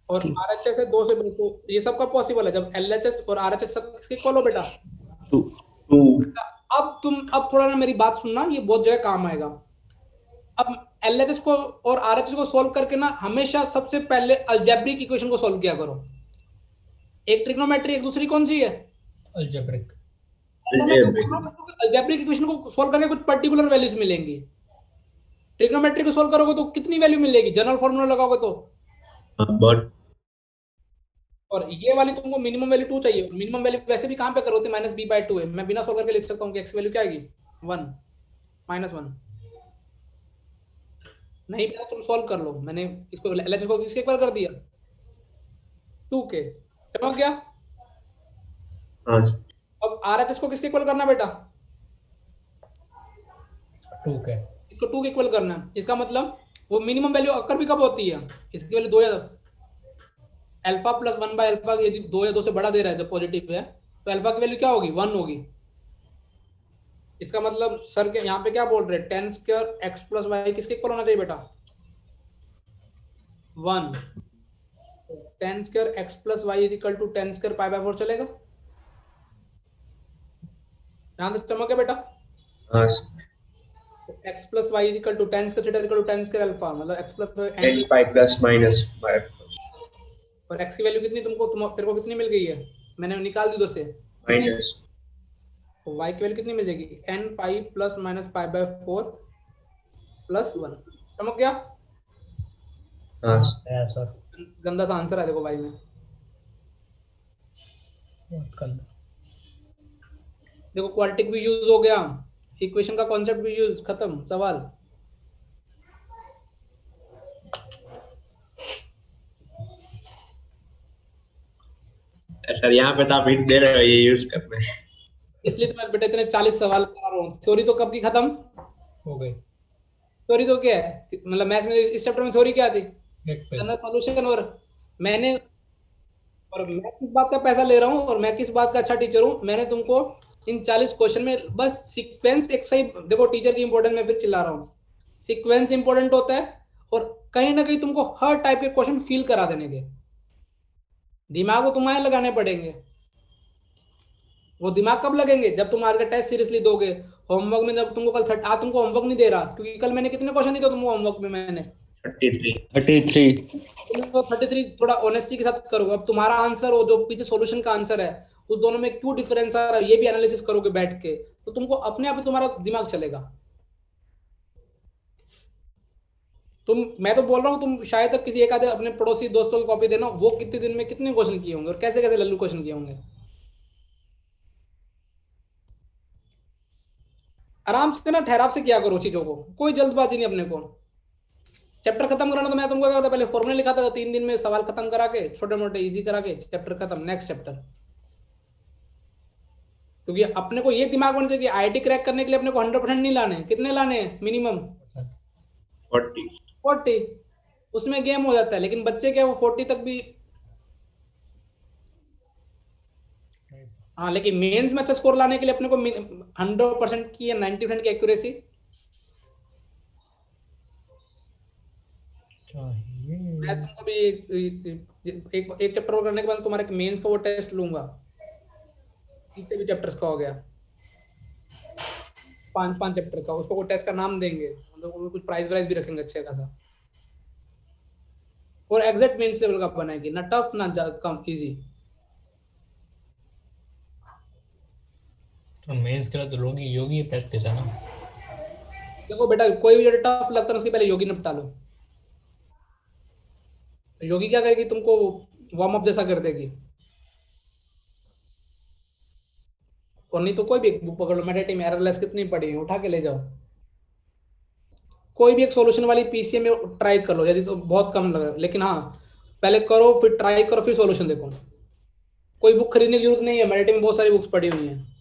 और आरएचएस है 2 से बड़ी। तो ये सब कब पॉसिबल है? जब एलएचएस और आरएचएस सब किसके इक्वल हो बेटा? 2। अब थोड़ा ना मेरी बात सुनना, ये बहुत जगह काम आएगा। अब एलएचएस को और आरएचएस को सॉल्व करके ना हमेशा सबसे पहले अलजेब्रिक इक्वेशन को सॉल्व किया करो। एक ट्रिग्नोमेट्री, एक दूसरी कौन सी है? अलजेब्रिक। अलजेब्रिक इक्वेशन को सॉल्व करके कुछ पर्टिकुलर वैल्यूज मिलेंगी। ट्रिग्नोमेट्री को सॉल्व करोगे तो कितनी वैल्यू मिलेगी? जनरल फॉर्मूला लगाओगे तो। But और ये वाली तुमको मिनिमम वैल्यू 2 चाहिए। मिनिमम वैल्यू वैसे भी कहां पे करोगे? -b/2 है। मैं बिना सॉल्व करके लिख सकता हूं कि x वैल्यू क्या आएगी? 1 -1। नहीं पता तुम सॉल्व कर लो। मैंने इसको एलएचएस को किसके इक्वल कर दिया? 2 के। समझ गया? हाँ, अब आरएचएस को किसके इक्वल करना है बेटा? 2 के। इसको 2 के इक्वल करना है। इसका मतलब वो मिनिमम वैल्यू अक्कर भी कब होती है? इसकी वैल्यू 2 या अल्फा प्लस 1/अल्फा, यदि 2 या 2 से बड़ा दे रहा है जब पॉजिटिव है, तो अल्फा की वैल्यू क्या होगी? 1 होगी। इसका मतलब सर के यहाँ पे क्या बोल रहे हैं? 10 स्क्वायर एक्स प्लस वाई किसके इक्वल होना चाहिए बेटा? 1। 10 square X plus Y equal to 10 square π/4 चलेगा? ध्यान से चमक गया बेटा? हाँ, x plus Y equal to 10 square theta equal to 10 square alpha, मतलब x plus n pi plus minus pi और x की वैल्यू कितनी तेरे को कितनी मिल गई है? मैंने निकाल दी 2 से। minus तो y की वैल्यू कितनी मिल जाएगी? n pi plus minus π/4 plus 1। समझ गया? हाँ, सर गंदा सा आंसर है देखो भाई में। बहुत गंदा। देखो क्वाड्रेटिक भी यूज हो गया, इक्वेशन का कॉन्सेप्ट भी यूज, खत्म सवाल। सर यहाँ पे तो आप हिंट दे रहे हो ये यूज करना है। इसलिए तो मैं बेटे इतने 40 सवाल करा रहा हूँ। थ्योरी तो कब की खत्म हो गई। थ्योरी तो क्या है? मतलब मैथ्स में इस चैप्टर में थ्योरी क्या थी? एक पे जनरल सॉल्यूशन। और मैं किस बात का पैसा ले रहा हूँ और मैं किस बात का अच्छा टीचर हूँ? मैंने तुमको इन 40 क्वेश्चन में बस सीक्वेंस एक सही, देखो टीचर की इंपॉर्टेंस में फिर चिल्ला रहा हूँ, सीक्वेंस इंपॉर्टेंट होता है और कहीं ना कहीं तुमको हर टाइप के क्वेश्चन फील करा देने के, दिमाग को तुम्हारे लगाने पड़ेंगे। वो दिमाग कब लगेंगे? जब तुम आगे टेस्ट सीरियसली दोगे। होमवर्क में जब तुमको कल आज तुमको होमवर्क नहीं दे रहा, क्योंकि कल मैंने कितने क्वेश्चन दिए थे तुमको होमवर्क में? मैंने 33 33 33 थोड़ा ऑनेस्टी के साथ करोगे। अब तुम्हारा आंसर और जो पीछे सॉल्यूशन का आंसर है उस दोनों में क्यों डिफरेंस आ रहा है ये भी एनालिसिस करोगे बैठ के, तो तुमको अपने आप ही तुम्हारा दिमाग चलेगा। मैं तो बोल रहा हूँ तुम शायद तक किसी एक आधे अपने पड़ोसी दोस्तों की कॉपी देना, वो कितने दिन में कितने क्वेश्चन किए होंगे और कैसे कैसे लल्लू क्वेश्चन किए होंगे। आराम से ना ठहराव से किया करो चीजों को, कोई जल्दबाजी नहीं अपने को। चैप्टर खत्म कराना तो मैं तुमको क्या करता, पहले फॉर्मूला लिखा था 3 दिन में सवाल खत्म करा के छोटे मोटे इजी करा के चैप्टर खत्म, नेक्स्ट चैप्टर। क्योंकि अपने को ये दिमाग होना चाहिए कि आईआईटी क्रैक करने के लिए अपने को 100% नहीं लाने, कितने लाने हैं मिनिमम 40. 40, उसमें गेम हो जाता है। लेकिन बच्चे क्या वो 40 तक भी, हाँ लेकिन मेंस में अच्छा स्कोर लाने के लिए अपने को 100% की या 90% की एक्यूरेसी चाहिए। मैं तुमको भी एक चैप्टर करने के बाद तुम्हारे मेंस का वो टेस्ट लूंगा, जितने भी चैप्टर्स का हो गया 5 5 चैप्टर का, उसको कोई टेस्ट का नाम देंगे, मतलब कुछ प्राइस वाइज भी रखेंगे अच्छे खासा, और एग्जैक्ट मेंस लेवल का बनाएंगे, ना टफ ना कम इजी। तो मेंस के लिए तो योगी योगी प्रैक्टिस है ना। देखो बेटा कोई भी जो टफ लगता है उसके पहले योगी निपटा लो। योगी क्या करेगी तुमको वार्म अप जैसा कर देगी, और नहीं तो कोई भी बुक पकड़ लो, मेडिटी में एररलेस कितनी पड़ी है उठा के ले जाओ, कोई भी एक सॉल्यूशन वाली पीसीए में ट्राई कर लो, यदि तो बहुत कम लग रहा है, लेकिन हाँ पहले करो फिर ट्राई करो फिर सॉल्यूशन देखो। कोई बुक खरीदने की जरूरत नहीं है, मेडिटी में बहुत सारी बुक्स पड़ी हुई हैं।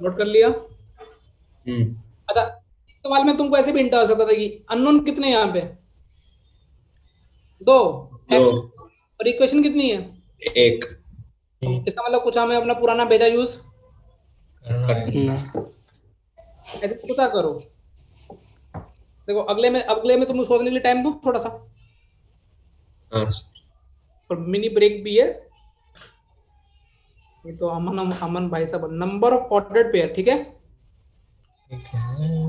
नोट कर लिया। अच्छा इस सवाल में तुमको ऐसे भी हिंट आ सकता था कि अननोन कितने हैं यहाँ पे, 2 दो. एक्स, और इक्वेशन कितनी है, 1. इसका मतलब कुछ हमें अपना पुराना भेजा यूज करना है। ना ऐसे पता करो। देखो अगले में तुम सोचने के लिए टाइम दो थोड़ा सा, हाँ. और मिनी ब्रेक भी है। ये तो अमन अमन भाई साहब, नंबर ऑफ ऑर्डर्ड पेयर, ठीक है। ठीक है।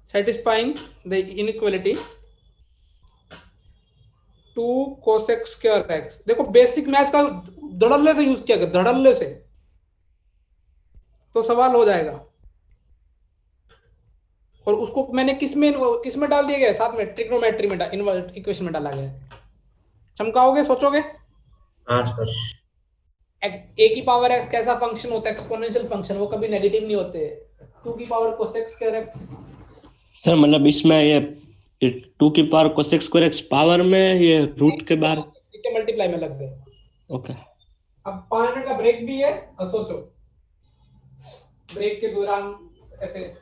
Satisfying the inequality 2 cosec square x. देखो बेसिक मैथ्स का धड़ल्ले से यूज किया गया, धड़ल्ले से, तो सवाल हो जाएगा। और उसको मैंने किस में डाल दिया गया, साथ में ट्रिग्नोमेट्री में इनवर्ट इक्वेशन में डाला गया है। चमकाओगे सोचोगे, हाँ सर. ए की पावर एक्स कैसा फंक्शन होता है, एक्सपोनेंशियल फंक्शन, वो कभी नेगेटिव नहीं होते। 2 की power cosec square x, sir मतलब इसमें ये 2 की power cosec square x power में ये रूट के बाहर। मल्टीप्लाई में लग गए। ओके अब 5 मिनट का ब्रेक भी है, और सोचो ब्रेक के दौरान ऐसे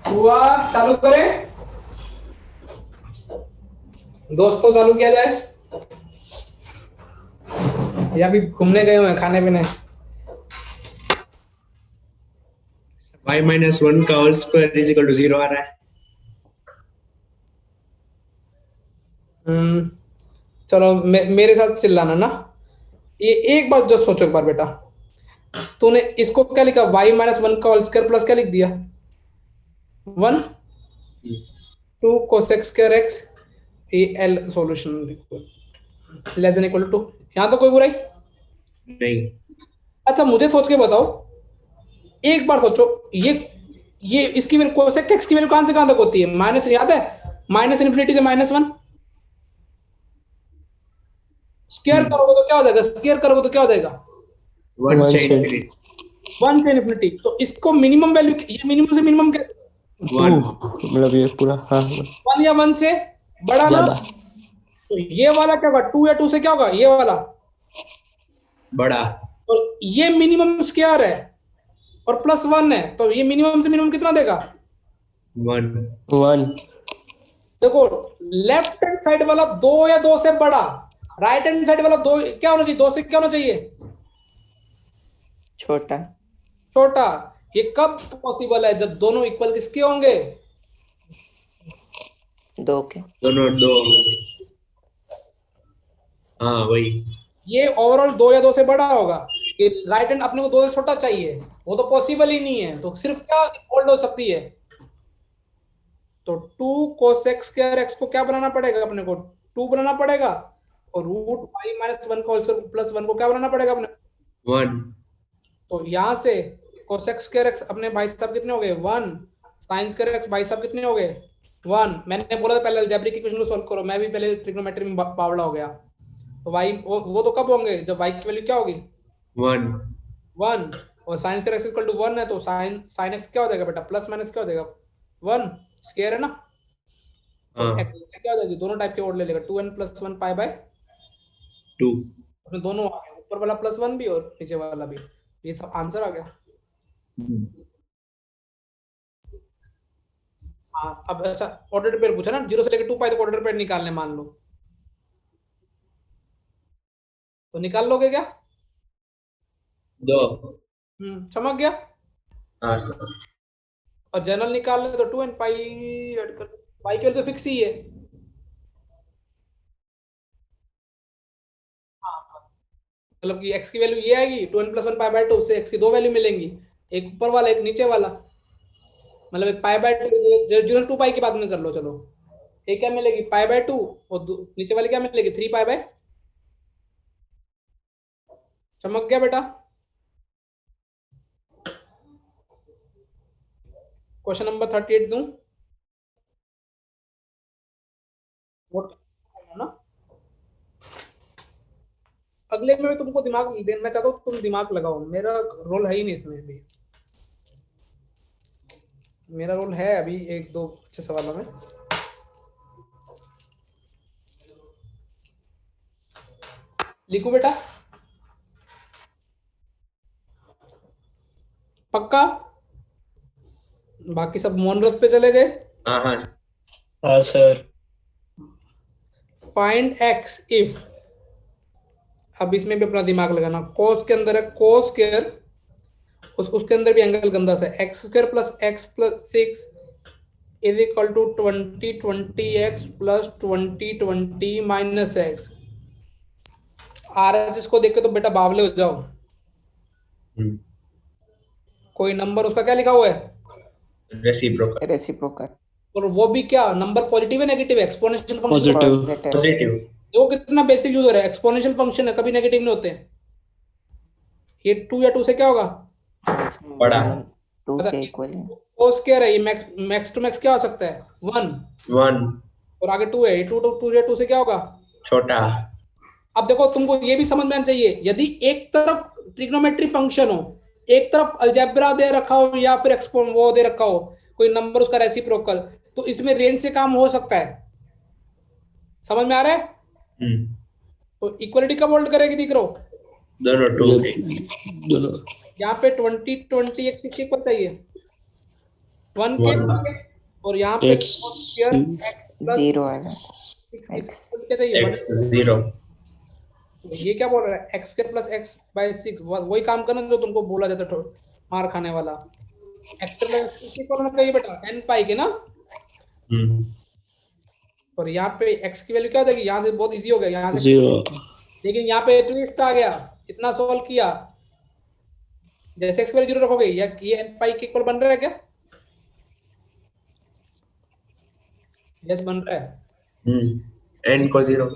हुआ, चालू करें दोस्तों, चालू किया जाए या अभी घूमने गए हुए हैं खाने पीने? y minus 1 का whole square is equal to 0 आ रहा है। चलो मेरे साथ चिल्लाना ना। ये एक बार जो सोचो एक बार बेटा, तूने इसको क्या लिखा, y माइनस 1 का होल स्क्वायर प्लस क्या लिख दिया 1 2 cosec स्क्वायर x, ये l solution less than equal to 2। यहां तो कोई बुराई नहीं, अच्छा मुझे सोच के बताओ, एक बार सोचो, ये इसकी वैल्यू cosec x की वैल्यू कहां से कहां तक होती है, माइनस, याद है, माइनस इन्फिनिटी से -1। स्क्वायर करोगे तो क्या हो जाएगा, स्क्वायर करोगे तो क्या हो जाएगा 1 से से infinity, 1 से इन्फिनिटी। तो इसको मिनिमम वैल्यू, ये मिनिमम से मिनिमम क्या, 1 मतलब ये पूरा, हाँ 1 या 1 से बड़ा ना। ज्यादा। तो ये वाला क्या होगा, 2 या 2 से क्या होगा, ये वाला। बड़ा, और ये मिनिमम स्क्वायर है और प्लस 1 है, तो ये मिनिमम से मिनिमम कितना देगा 1 1 देखो, लेफ्ट हैंड साइड वाला 2 या 2 से बड़ा, राइट हैंड साइड वाला 2 क्या होना चाहिए, 2 से क्या होना चाहिए छोटा। छोटा। ये कब पॉसिबल है, जब दोनों इक्वल किसके होंगे, 2 के। दोनों 2, हाँ वही, ये ओवरऑल 2 या 2 से बड़ा होगा, ये राइट हैंड अपने को 2 से छोटा चाहिए, वो तो पॉसिबल ही नहीं है, तो सिर्फ क्या इक्वल हो सकती है, तो 2 cosec स्क्वायर x को क्या बनाना पड़ेगा अपने को, 2 बनाना पड़ेगा, और रूट y माइनस 1 का होल प्लस 1 को क्या बनाना पड़ेगा अपने, 1 तो यहां से cosec स्क्वायर x अपने भाई साहब कितने हो गए 1, sin स्क्वायर x भाई साहब कितने हो गए 1। मैंने बोला था पहले अलजेब्रिक इक्वेशन को सॉल्व करो, मैं भी पहले ट्रिग्नोमेट्री में बावड़ा हो गया। तो y वो तो कब होंगे, जब y की वैल्यू क्या होगी 1 1, और sin square x equal to 1 है, तो sin x क्या हो जाएगा बेटा, प्लस माइनस क्या हो जाएगा 1, स्क्वायर है ना, तो हाँ x क्या हो जाएगी, दोनों टाइप के वर्ड ले लेगा, 2n + 1 पाई बाय 2, उसमें दोनों आ गए, ऊपर वाला +1 भी और नीचे वाला भी, ये सब आंसर आ गया। हाँ अब अच्छा ऑर्डर पेयर पूछा ना, 0 से लेकर 2 पाई तक ऑर्डर पेयर निकालने, मान लो तो निकाल लोगे क्या, 2, चमक गया। हाँ सर, और जनरल निकाल ले तो 2n पाई ऐड कर, पाई की वैल्यू तो फिक्स ही है। हाँ बस, मतलब कि x की वैल्यू ये आएगी 2n + 1 पाई बाय 2, उससे x की दो वैल्यू मिलेंगी, एक ऊपर वाला एक नीचे वाला, मतलब एक पाई बाय 2, 0 2 पाई की बात में कर लो, चलो एक क्या मिलेगी पाई बाय 2, और नीचे वाली क्या मिलेगी 3 पाई बाय, चमक गया बेटा। क्वेश्चन नंबर 38 दूं, नोट ना। अगले में तुमको दिमाग देना चाहता हूँ, तुम दिमाग लगाओ, मेरा रोल है ही नहीं इसमें अभी। मेरा रोल है अभी एक दो अच्छे सवालों में। लिखो बेटा, पक्का? बाकी सब मौन व्रत पे चले गए। हाँ हाँ हाँ सर। फाइंड एक्स इफ, अब इसमें भी अपना दिमाग लगाना। कोस के अंदर है कोस स्क्वायर, उसके अंदर भी एंगल गंदा सा, x square plus x plus 6 is equal to 20 plus 20 minus x. आर एच इसको देख के तो बेटा बावले हो जाओ। कोई नंबर उसका क्या लिखा हुआ है? रेसिप्रोकल रेसिप्रोकल और वो भी क्या नंबर, पॉजिटिव है नेगेटिव है? Exponential function. पॉजिटिव। पॉजिटिव वो कितना बेसिक यूज हो रहा है, एक्सपोनेंशियल फंक्शन है, कभी नेगेटिव नहीं होते। ये 2 या 2 से क्या होगा? बड़ा 2 अच्छा, के इक्वल है। कोस स्क्वायर है, ये मैक्स टू मैक्स क्या हो सकता है? 1, 1 और आगे 2 है, ये 2 से क्या होगा? छोटा। अब देखो तुमको ये भी समझ में आना चाहिए, यदि एक तरफ ट्रिग्नोमेट्री फंक्शन हो, एक तरफ अलजेब्रा दे रखा हो, या फिर एक्सपोन वो दे रखा हो, कोई नंबर उसका रेसिप्रोकल, तो इसमें रेंज से काम हो सकता है। समझ में आ रहा है? तो इक्वलिटी कब होल्ड करेगी दिख रहा हो? दोनों 2 के। दोनों यहाँ पे 20 एक्स किसके इक्वल चाहिए? 1 के। और यहाँ पे X जीरो आ जाए। एक्स चाहिए 1। x 0 ये क्या बोल रहा है? X square plus x by 6, वही काम करना जो तुमको बोला जाता है मार खाने वाला। एक्स प्लस इक्वल होना चाहिए बेटा n पाई के ना। और यहाँ पे x की वैल्यू क्या हो जाएगी? यहाँ से बहुत इजी हो गया, यहाँ से 0। लेकिन यहाँ पे ट्विस्ट आ गया। इतना सॉल्व किया, जैसे x की वैल्यू 0 रखोगे, या ये n पाई के इक्वल बन रहा है क्या? यस बन रहा है। n को 0।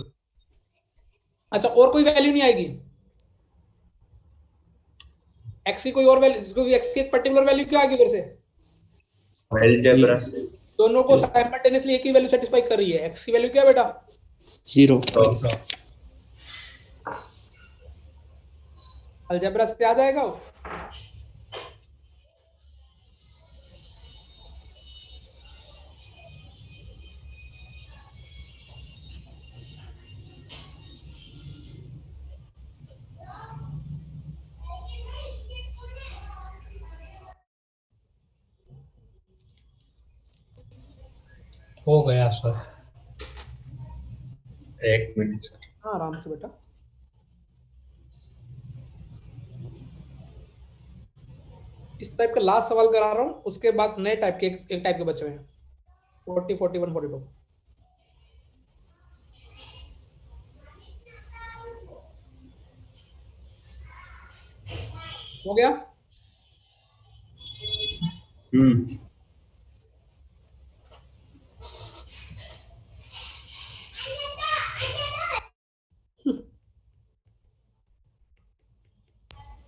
अच्छा, और कोई वैल्यू नहीं आएगी? x की कोई और वैल्यू, x की एक पर्टिकुलर वैल्यू क्यों आएगी उधर से? अलजेब्रा से दोनों को साइमल्टेनियसली एक ही वैल्यू सेटिस्फाई कर रही है। x की वैल्यू क्या है बेटा? 0। अलजेब्रा से आ जाएगा वो। हो गया सर। एक मिनट सर। हाँ आराम से बेटा। इस टाइप का लास्ट सवाल करा रहा हूँ, उसके बाद नए टाइप के एक टाइप के बचे हुए हैं, 40, 41, 42। हो गया?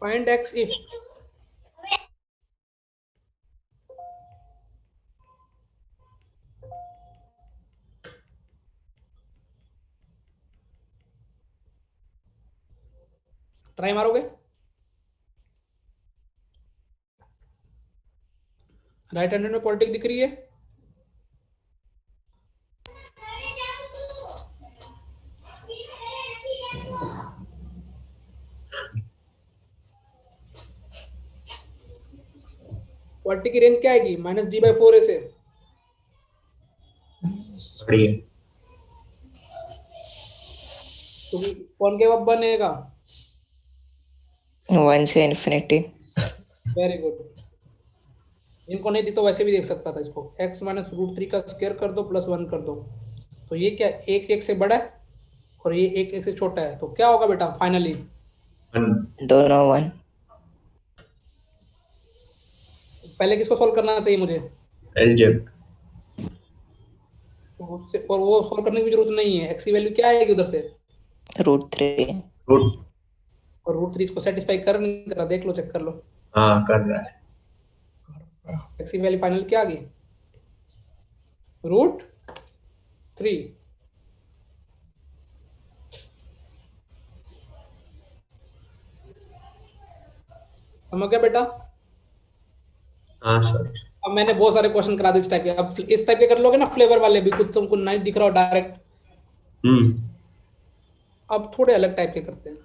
फाइंड एक्स इफ ट्राई मारोगे? राइट हैंडेड में पॉलिटिक दिख रही है? पॉलिटिक की रेंज क्या आएगी? -d/4 ऐसे। बढ़िया। तो कौन के अब बनेगा? 1 से इन्फिनिटी। Very good. इनको नहीं दी तो वैसे भी देख सकता था इसको, x माइनस √3 का स्क्वायर कर दो प्लस 1 कर दो, तो ये क्या एक एक से बड़ा है और ये एक एक से छोटा है, तो क्या होगा बेटा फाइनली? दोनों 1। पहले किसको सॉल्व करना चाहिए मुझे? अलजेब्रा। तो उससे, और वो सॉल्व करने की जरूरत नहीं है, x की वैल्यू क्या आएगी उधर से? √3। और √3 इसको सेटिस्फाई कर नहीं कर रहा, देख लो, चेक कर लो। हाँ कर रहा है। x की वैल्यू फाइनल क्या आ गई? √3। समझ गया बेटा? हाँ सर। अब मैंने बहुत सारे क्वेश्चन करा दिए इस टाइप के, अब इस टाइप के कर लोगे ना फ्लेवर वाले भी, कुछ तुमको नहीं दिख रहा हो डायरेक्ट, अब थोड़े अलग टाइप के करते हैं।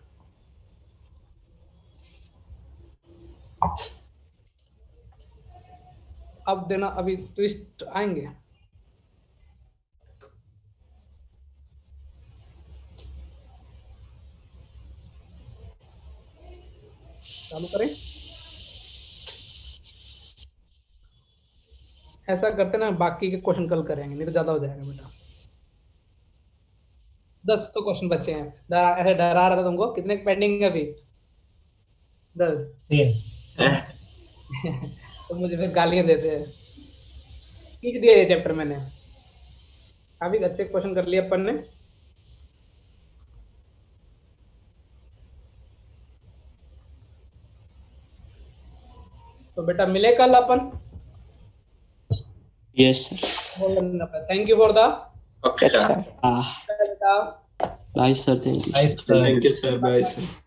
अब देना, अभी ट्विस्ट आएंगे। चालू करें? ऐसा करते ना, बाकी के क्वेश्चन कल करेंगे, नहीं तो ज्यादा हो जाएगा बेटा। 10 तो क्वेश्चन बचे हैं। ऐसे डरा रहा था तुमको, कितने पेंडिंग है अभी? 10। 3 तो मुझे फिर गालियां देते हैं। खींच दिया ये चैप्टर मैंने, काफी अच्छे क्वेश्चन कर लिए अपन ने। तो बेटा मिले कल अपन। Yes, sir. Thank you for the अच्छा Ah, बेटा। bye, sir. Thank you. Nice, sir. Thank you, sir. Bye, sir.